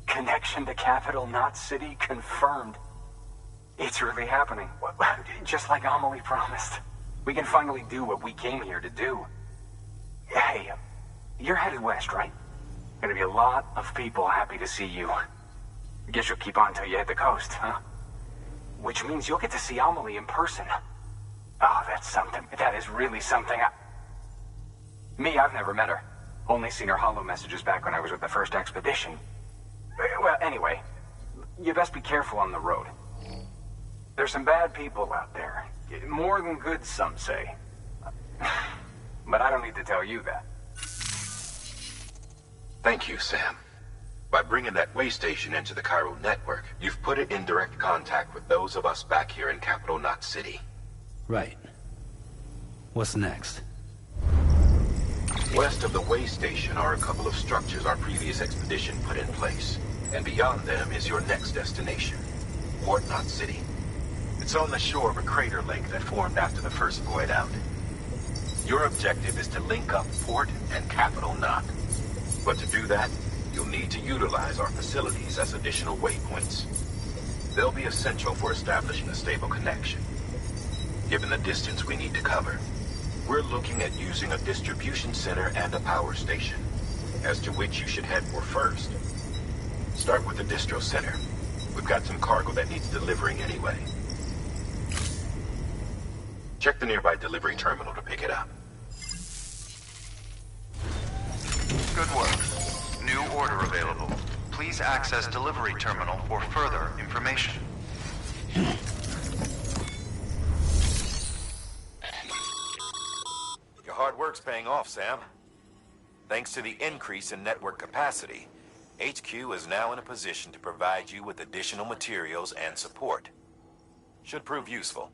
Connection to Capital Knot City confirmed. It's really happening. Just like Amelie promised. We can finally do what we came here to do. Hey, you're headed west, right? Gonna be a lot of people happy to see you. Guess you'll keep on till you hit the coast, huh? Which means you'll get to see Amelie in person. Oh, that's something. That is really something. I've never met her. Only seen her holo messages back when I was with the first expedition. Well, anyway, you best be careful on the road. There's some bad people out there. More than good, some say. But I don't need to tell you that. Thank you, Sam. By bringing that way station into the Cairo network, you've put it in direct contact with those of us back here in Capital Knot City. Right. What's next? West of the way station are a couple of structures our previous expedition put in place. And beyond them is your next destination, Port Knot City. It's on the shore of a crater lake that formed after the first void out. Your objective is to link up Port and Capital Knot. But to do that, you'll need to utilize our facilities as additional waypoints. They'll be essential for establishing a stable connection. given the distance we need to cover. We're looking at using a distribution center and a power station, as to which you should head for first. Start with the distro center. We've got some cargo that needs delivering anyway. Check the nearby delivery terminal to pick it up. Good work. New order available. Please access delivery terminal for further information. Your hard work's paying off, Sam. Thanks to the increase in network capacity, HQ is now in a position to provide you with additional materials and support. Should prove useful.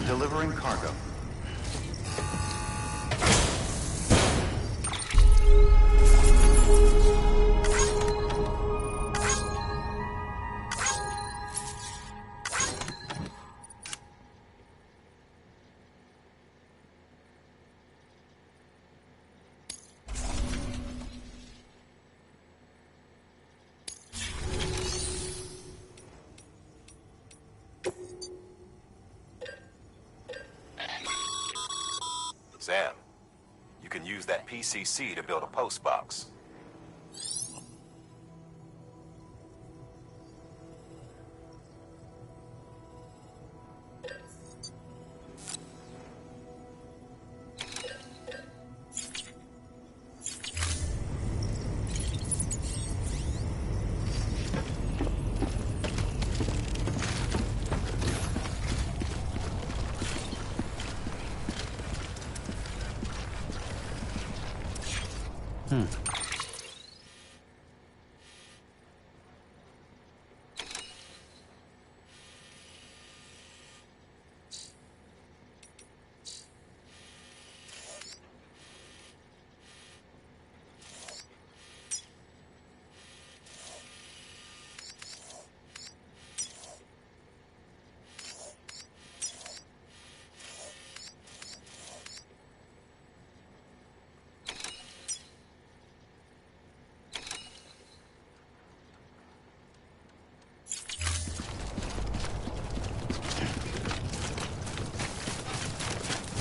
Delivering cargo. Sam, you can use that PCC to build a post box.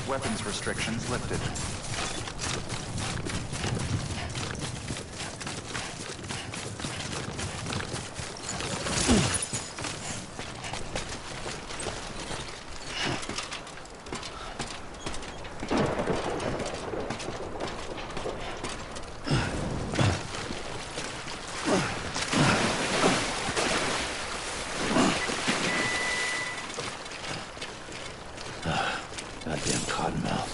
Weapons restrictions lifted. Goddamn cottonmouth.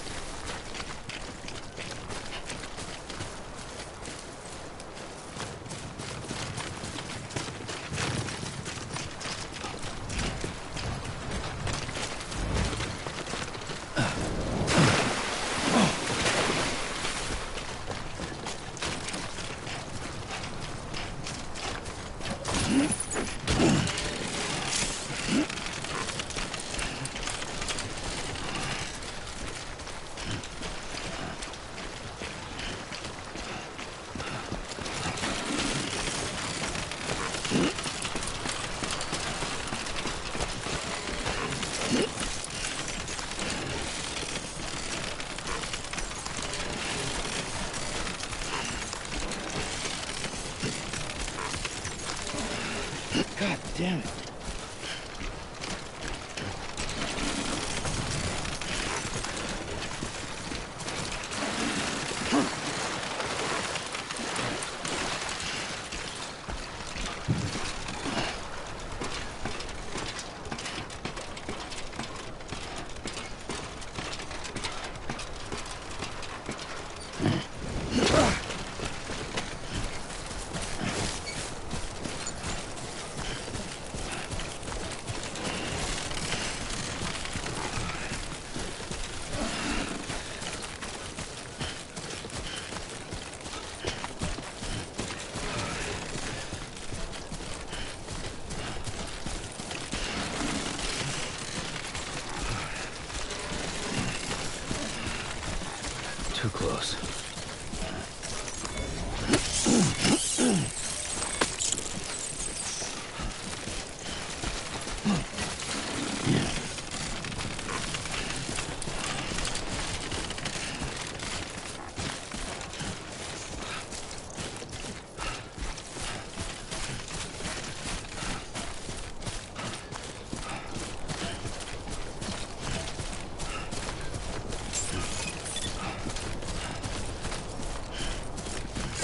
damn it. Too close.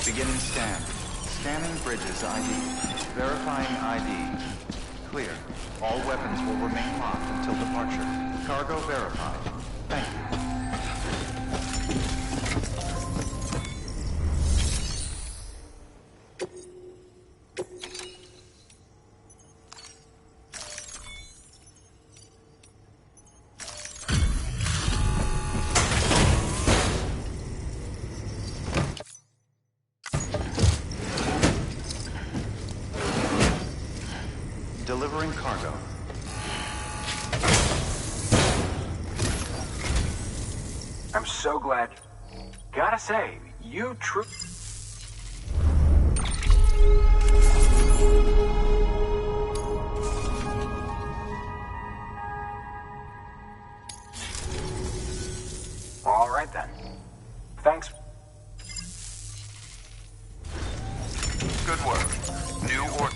Beginning scan. Scanning bridges ID. Verifying ID. Clear. All weapons will remain locked until departure. Cargo verified. Thank you. Delivering cargo. I'm so glad. Gotta say, you true. All right then. Thanks. Good work. New order.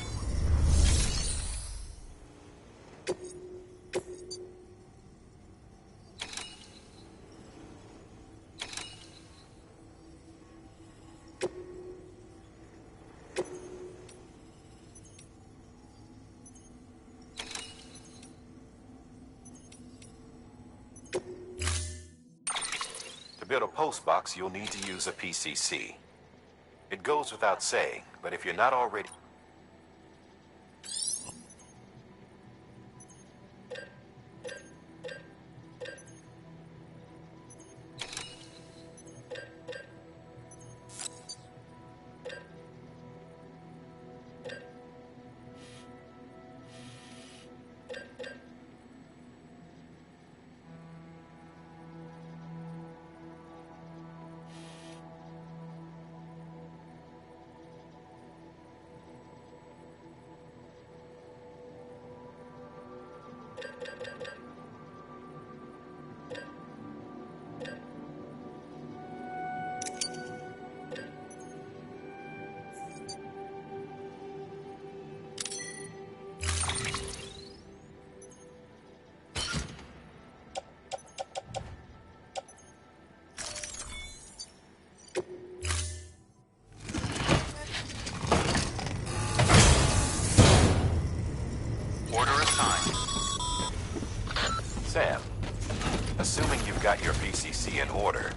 To build a post box, you'll need to use a PCC. It goes without saying, but if you're not already... Sam, assuming you've got your PCC in order,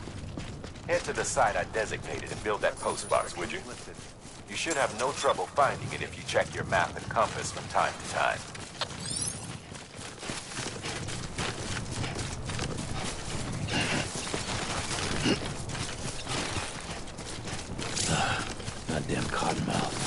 head to the site I designated and build that post box, would you? You should have no trouble finding it if you check your map and compass from time to time. Goddamn cottonmouth.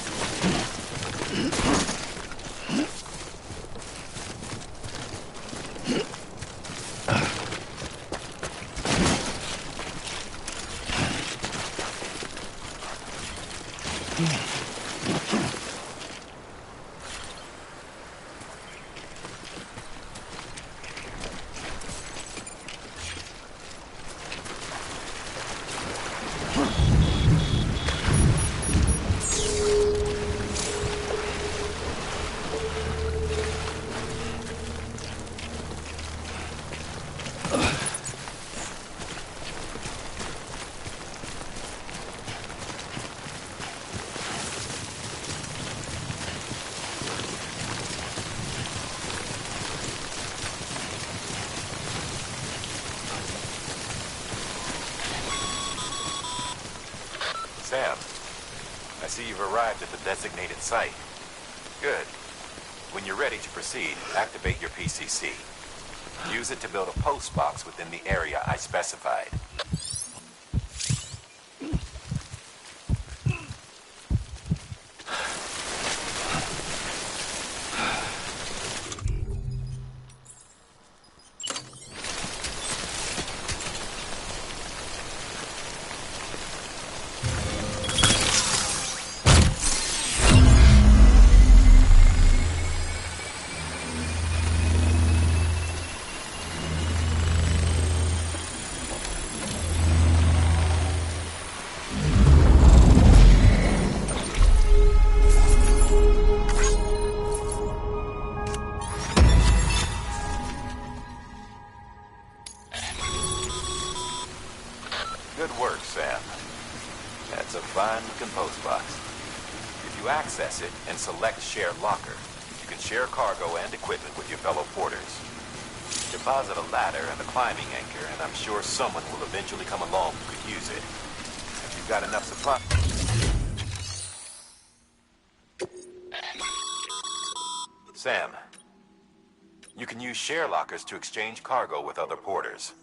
you've arrived at the designated site. Good. When you're ready to proceed, activate your PCC. Use it to build a post box within the area I specified. Good work, Sam. That's a fine-looking post box. If you access it and select Share Locker, you can share cargo and equipment with your fellow porters. Deposit a ladder and a climbing anchor, and I'm sure someone will eventually come along who could use it. If you've got enough supply... Sam, you can use share lockers to exchange cargo with other porters.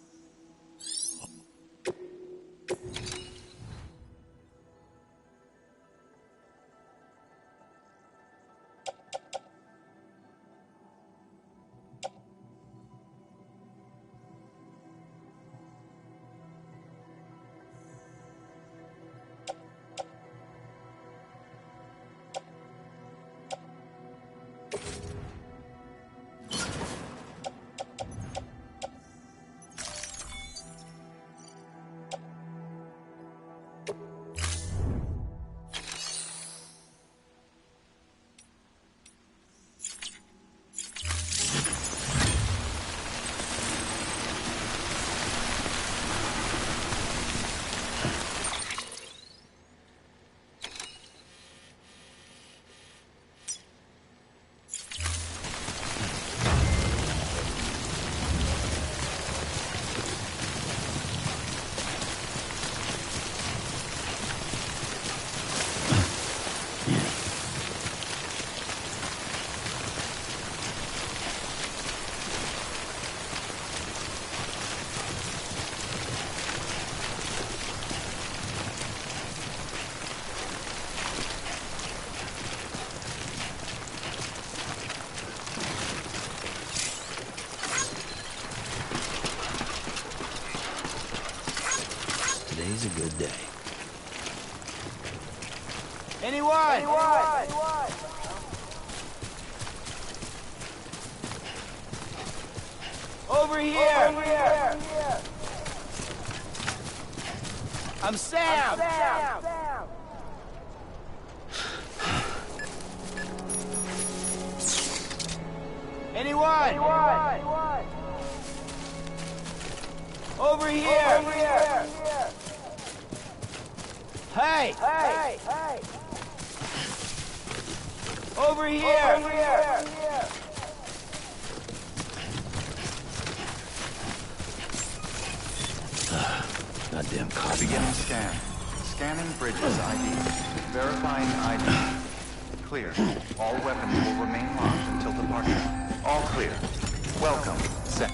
Today's a good day. Anyone? Over here! I'm Sam! Anyone? Over here! Hey! Over here! Goddamn copy. Beginning scan. Scanning Bridges ID. Verifying ID. Clear. All weapons will remain locked until departure. All clear. Welcome, Sam.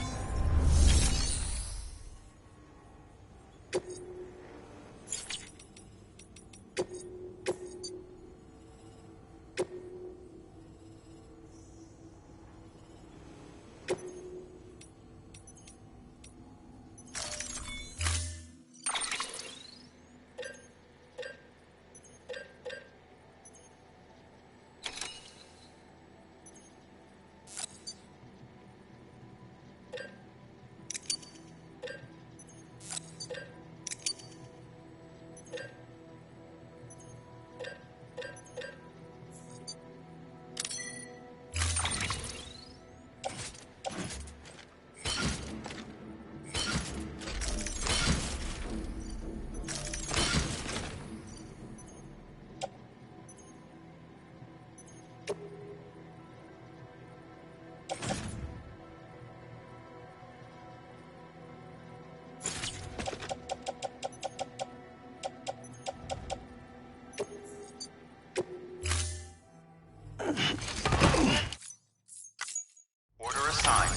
time.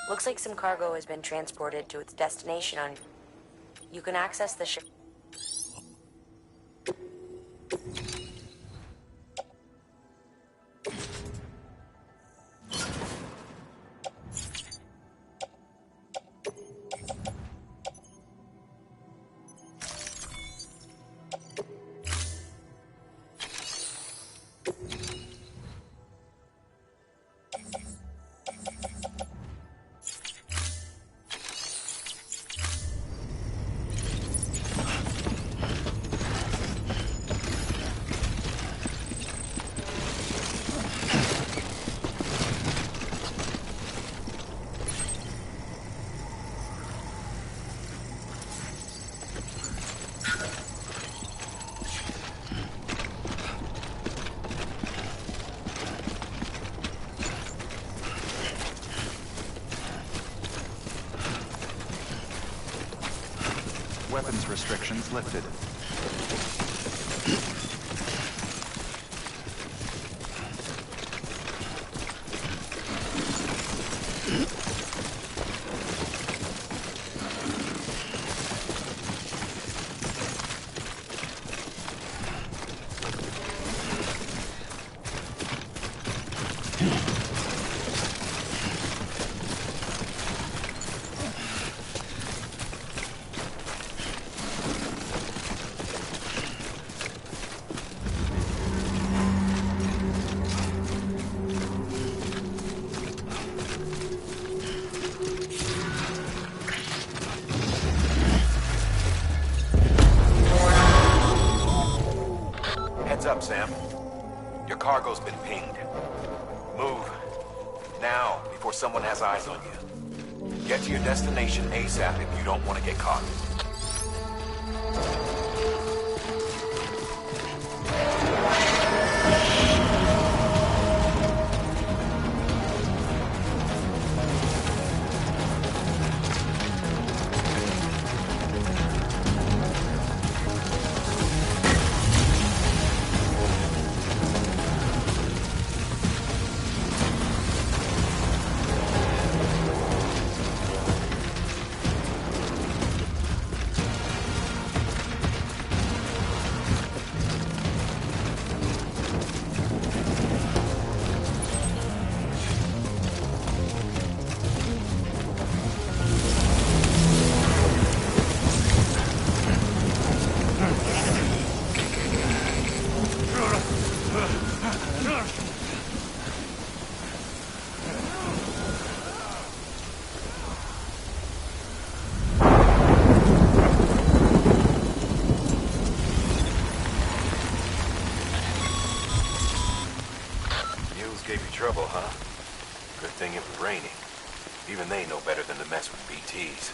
Looks like some cargo has been transported to its destination on... You can access the ship... Weapons restrictions lifted. Heads up, Sam. Your cargo's been pinged. Move. Now, before someone has eyes on you. Get to your destination ASAP if you don't want to get caught. Gave you trouble, huh? Good thing it was raining. Even they know better than to mess with BTs.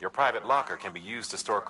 Your private locker can be used to store...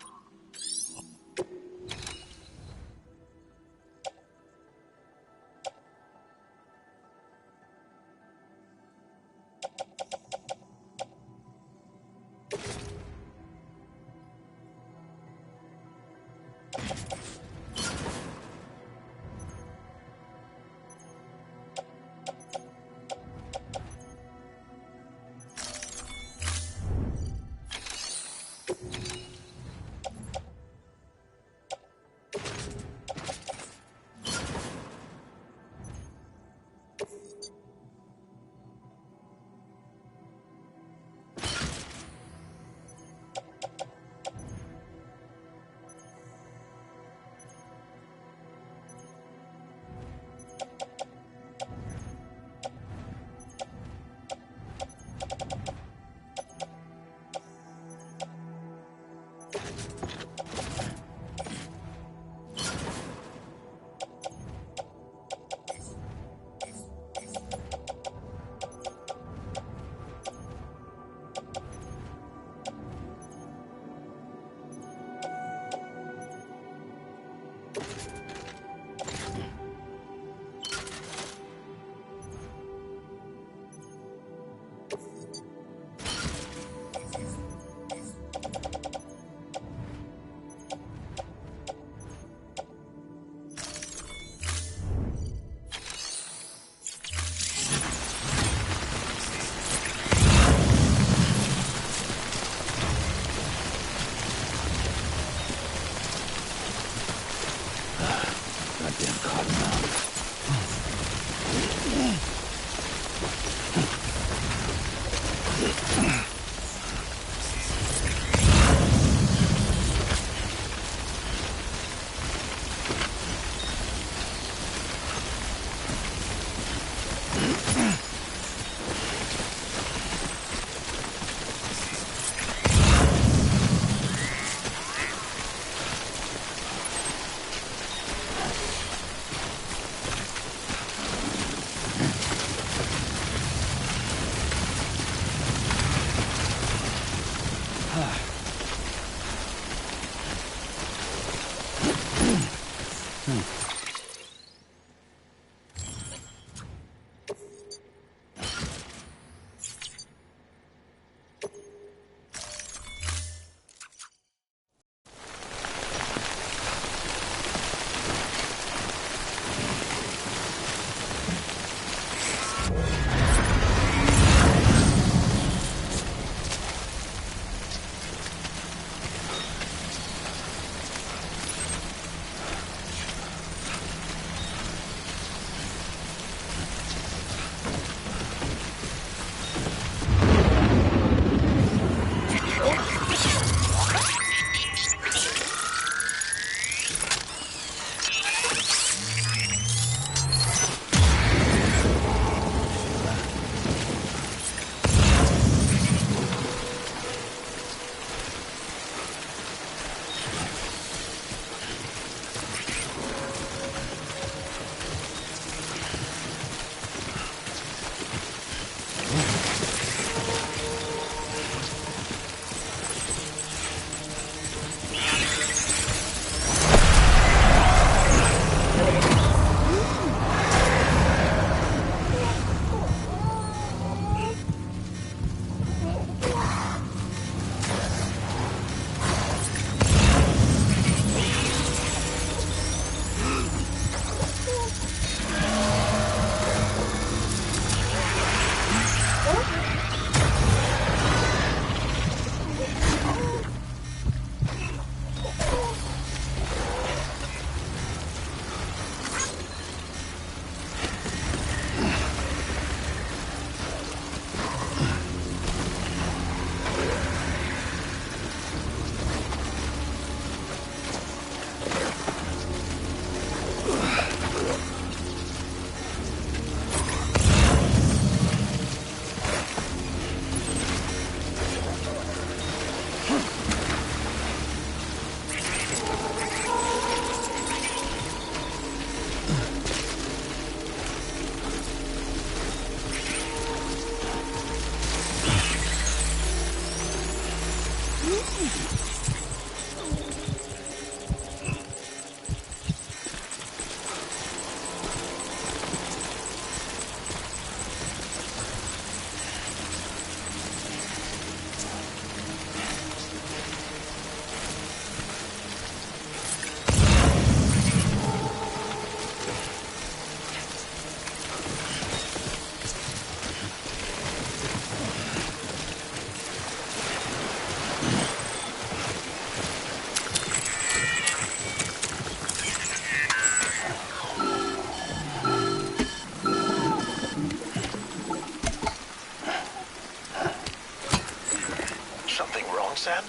Sam?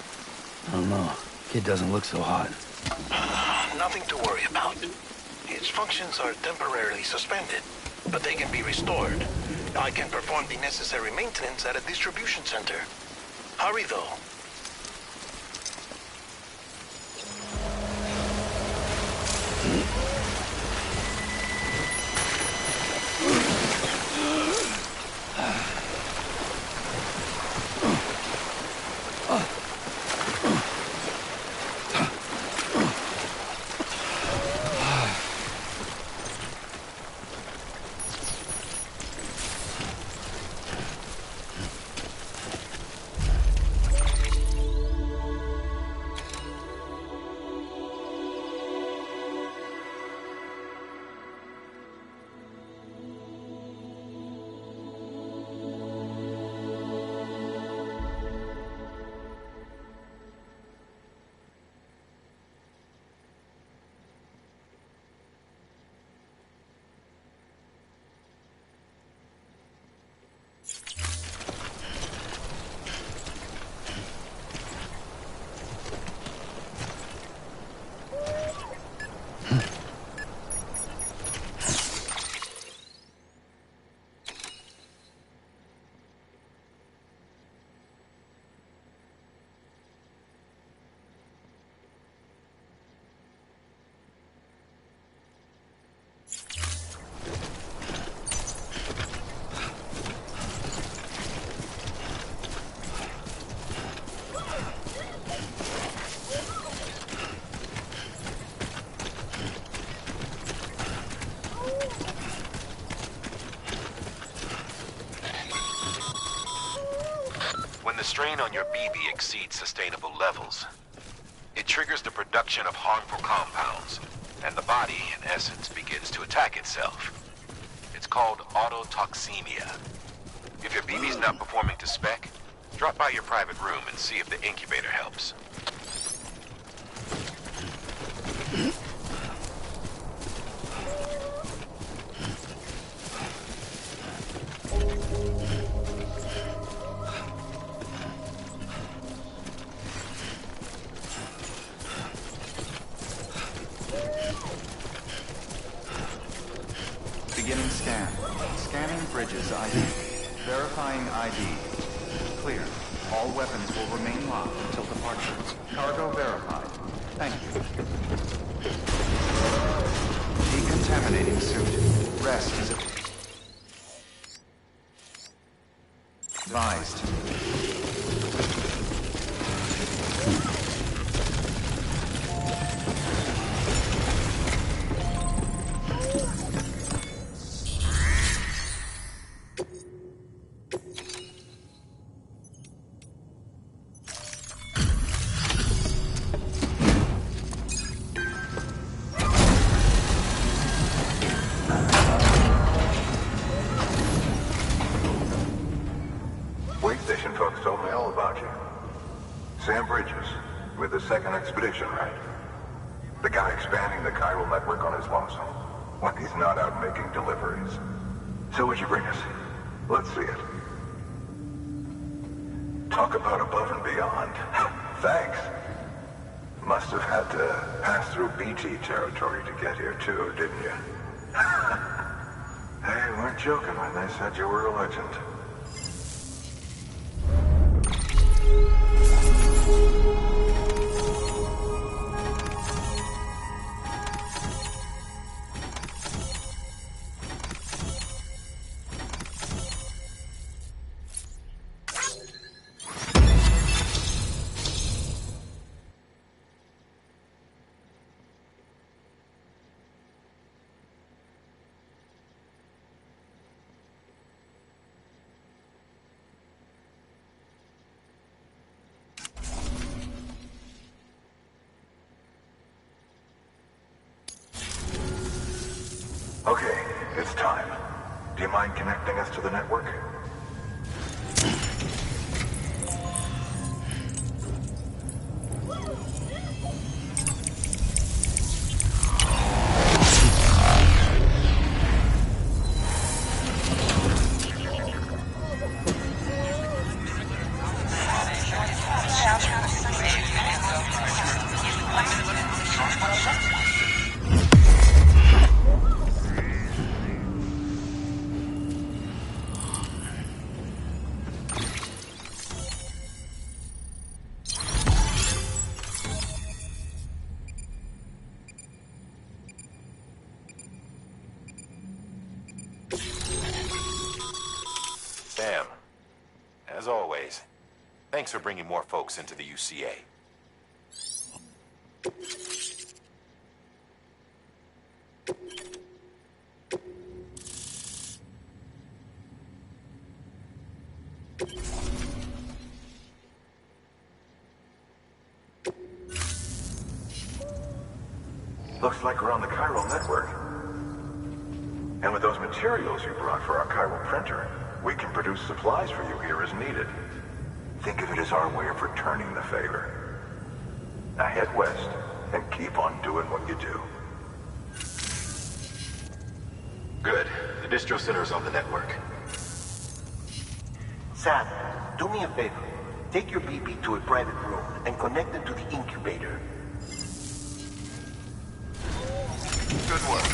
I don't know. Kid doesn't look so hot. Nothing to worry about. His functions are temporarily suspended, but they can be restored. I can perform the necessary maintenance at a distribution center. Hurry, though. strain on your BB exceeds sustainable levels. It triggers the production of harmful compounds, and the body, in essence, begins to attack itself. It's called autotoxemia. If your BB's not performing to spec, drop by your private room and see if the incubator helps. Beginning scan. Scanning bridges ID. Verifying ID. Clear. All weapons will remain locked until departure. Cargo verified. Thank you. Decontaminating suit. Rest is advised. Station folks told me all about you. Sam Bridges, with the second expedition, right? The guy expanding the chiral network on his lonesome. When he's not out making deliveries. So what'd you bring us? Let's see it. Talk about above and beyond. Thanks. Must have had to pass through BT territory to get here too, didn't you? They weren't joking when they said you were a legend. Okay, it's time. Do you mind connecting us to the network? Sam, as always, thanks for bringing more folks into the UCA. Looks like we're on the chiral network. And with those materials you brought for our chiral printer, we can produce supplies for you here as needed. Think of it as our way of returning the favor. Now head west and keep on doing what you do. Good. The distro center is on the network. Sam, do me a favor. Take your BB to a private room and connect it to the incubator. Good work.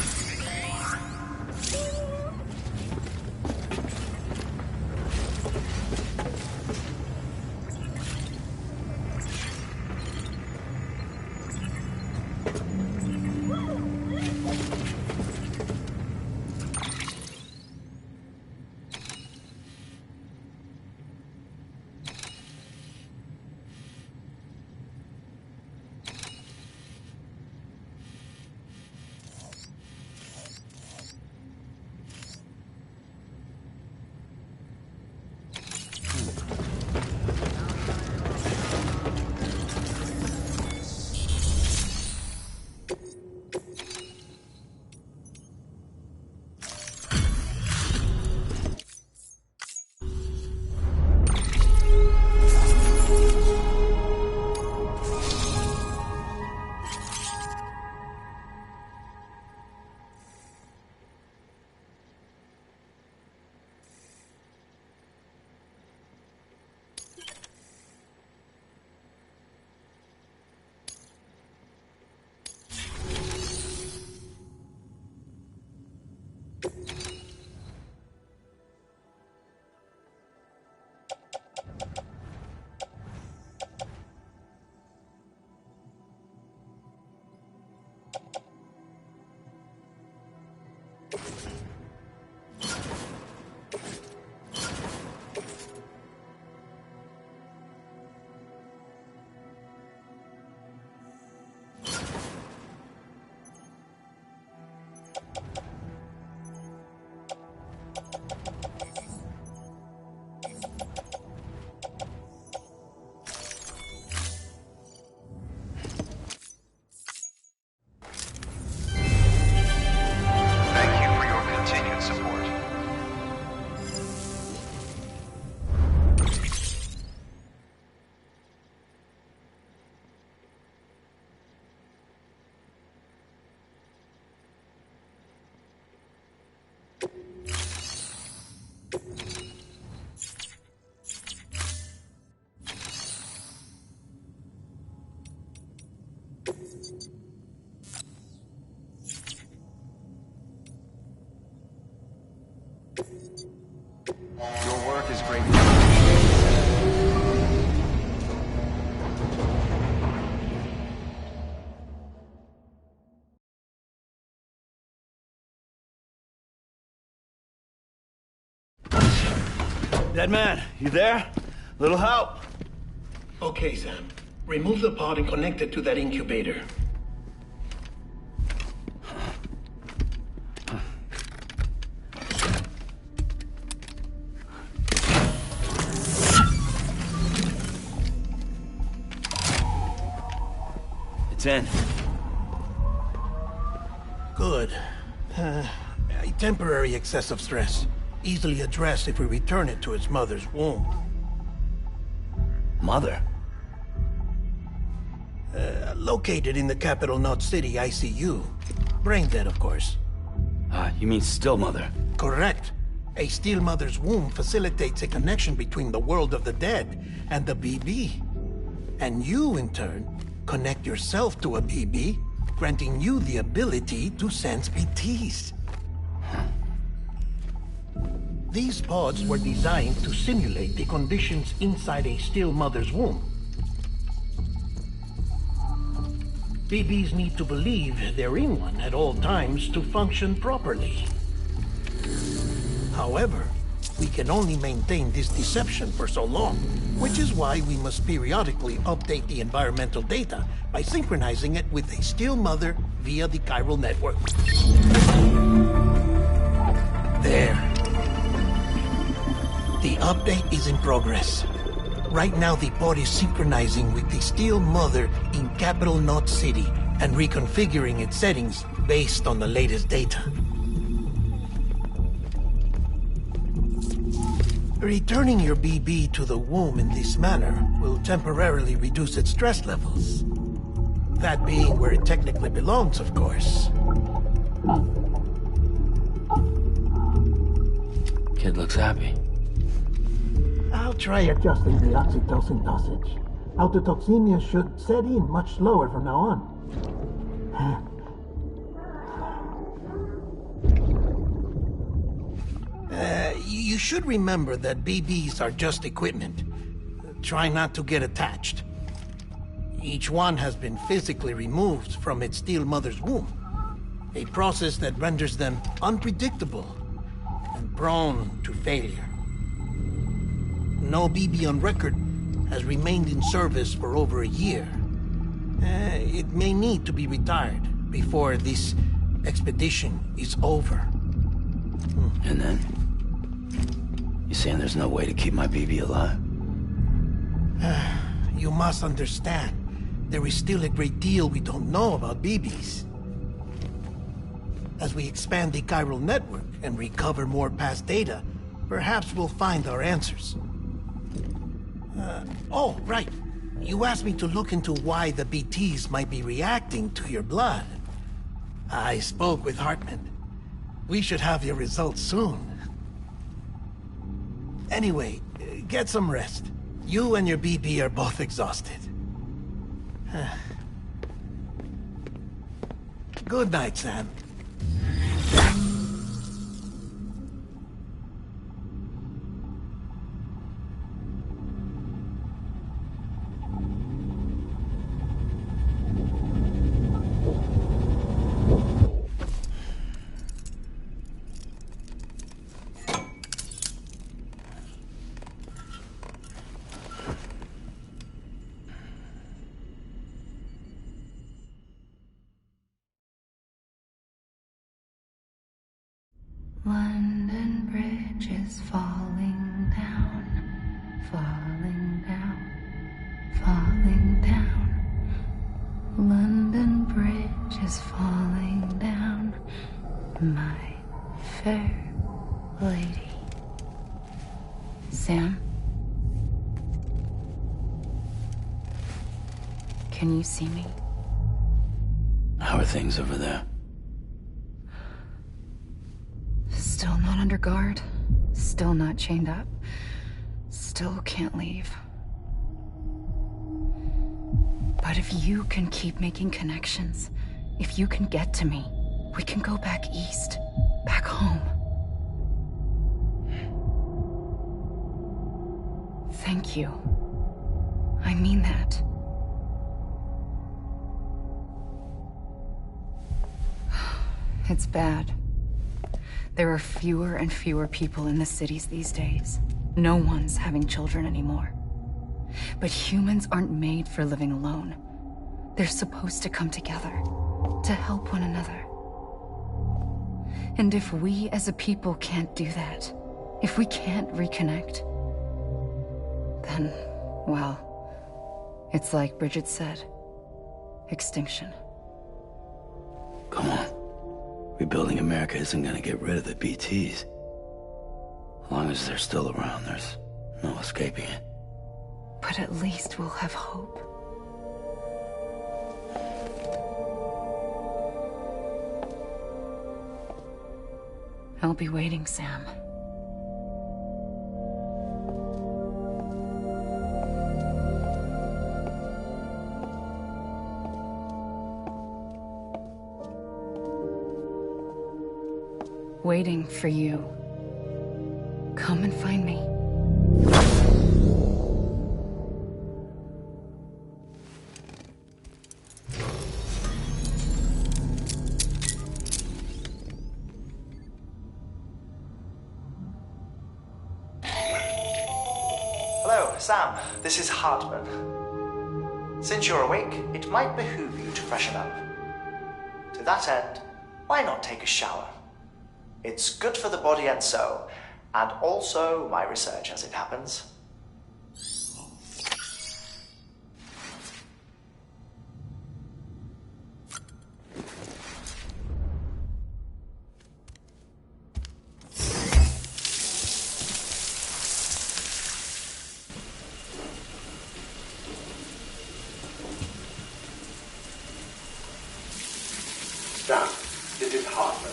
Thank you for your continued support. Your work is greatly appreciated. Dead man, you there? Little help? Okay, Sam. Remove the pod and connect it to that incubator. It's in. Good. A temporary excessive stress. Easily addressed if we return it to its mother's womb. Mother? Located in the capital Knot City ICU. Brain dead, of course. You mean still mother? Correct. A still mother's womb facilitates a connection between the world of the dead and the BB. And you, in turn, connect yourself to a BB, granting you the ability to sense BTs. These pods were designed to simulate the conditions inside a still mother's womb. BBs need to believe they're in one at all times to function properly. However, we can only maintain this deception for so long, which is why we must periodically update the environmental data by synchronizing it with a still mother via the chiral network. There. The update is in progress. Right now, the pod is synchronizing with the still mother in capital Knot City and reconfiguring its settings based on the latest data. Returning your BB to the womb in this manner will temporarily reduce its stress levels. That being where it technically belongs, of course. Kid looks happy. I'll try adjusting the oxytocin dosage. Autotoxemia should set in much slower from now on. You should remember that BBs are just equipment. Try not to get attached. Each one has been physically removed from its still mother's womb. A process that renders them unpredictable and prone to failure. No BB on record has remained in service for over a year. It may need to be retired before this expedition is over. And then? You saying there's no way to keep my BB alive? You must understand, there is still a great deal we don't know about BBs. As we expand the chiral network and recover more past data, perhaps we'll find our answers. Oh, right. You asked me to look into why the BTs might be reacting to your blood. I spoke with Hartman. We should have your results soon. Anyway, get some rest. You and your BB are both exhausted. Good night, Sam. London Bridge is falling down, falling down, falling down. London Bridge is falling down, my fair lady. Sam? Can you see me? How are things over there? Still not under guard. Still not chained up. Still can't leave. But if you can keep making connections, if you can get to me, we can go back east. Back home. Thank you. I mean that. It's bad. There are fewer and fewer people in the cities these days. No one's having children anymore. But humans aren't made for living alone. They're supposed to come together, to help one another. And if we as a people can't do that, if we can't reconnect, then, well, it's like Bridget said, extinction. Come on. Rebuilding America isn't gonna get rid of the BTs. As long as they're still around, there's no escaping it. But at least we'll have hope. I'll be waiting, Sam. Waiting for you. Come and find me. Hello, Sam. This is Hartman. Since you're awake, it might behoove you to freshen up. To that end, why not take a shower? It's good for the body and soul, and also my research as it happens. Sam, this is Hartman.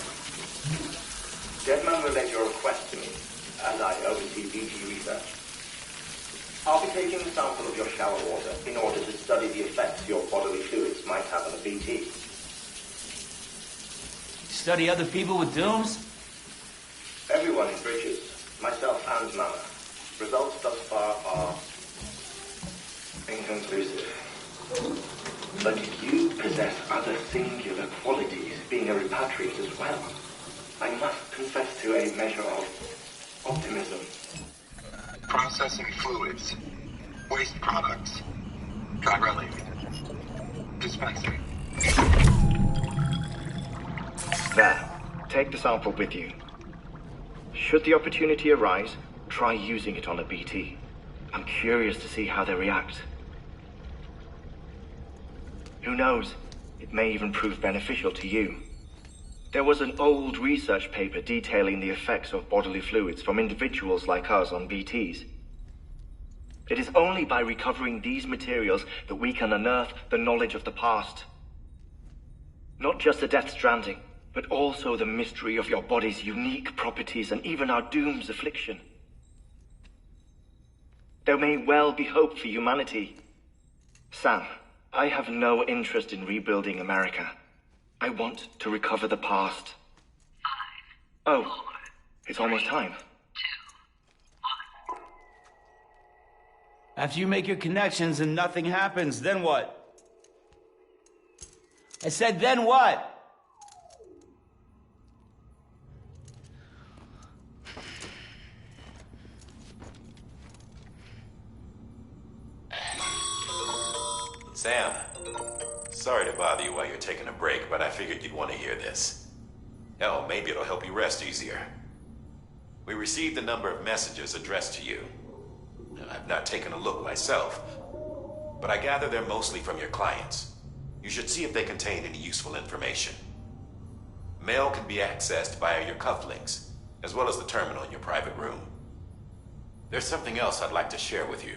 Deadman relayed your request to me, and I oversee BT research. I'll be taking a sample of your shower water in order to study the effects your bodily fluids might have on a BT. Study other people with dooms? Everyone in Bridges, myself and Mama. Results thus far are inconclusive. But you possess other singular qualities, being a repatriate as well. I must confess to a measure of optimism. Processing fluids. Waste products. Chirelli. Dispensing. There. Take the sample with you. Should the opportunity arise, try using it on a BT. I'm curious to see how they react. Who knows? It may even prove beneficial to you. There was an old research paper detailing the effects of bodily fluids from individuals like us on BTs. It is only by recovering these materials that we can unearth the knowledge of the past. Not just the Death Stranding, but also the mystery of your body's unique properties and even our doom's affliction. There may well be hope for humanity. Sam, I have no interest in rebuilding America. I want to recover the past. 5, 4, it's almost time. 2, 1. After you make your connections and nothing happens, then what? I said, then what? Sam, sorry to bother you while you're taking a break, but I figured you'd want to hear this. Hell, maybe it'll help you rest easier. We received a number of messages addressed to you. I've not taken a look myself, but I gather they're mostly from your clients. You should see if they contain any useful information. Mail can be accessed via your cufflinks, as well as the terminal in your private room. There's something else I'd like to share with you.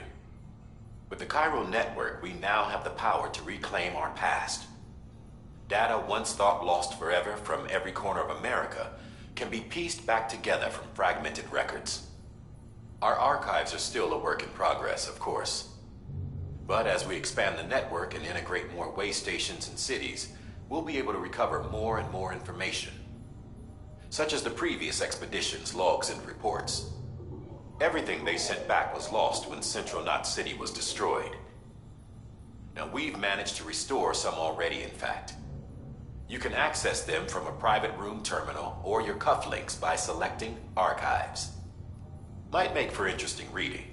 With the Cairo network, we now have the power to reclaim our past. Data once thought lost forever from every corner of America can be pieced back together from fragmented records. Our archives are still a work in progress, of course. But as we expand the network and integrate more way stations and cities, we'll be able to recover more and more information, such as the previous expedition's logs and reports. Everything they sent back was lost when Central Knot City was destroyed. Now, we've managed to restore some already, in fact. You can access them from a private room terminal or your cufflinks by selecting Archives. Might make for interesting reading.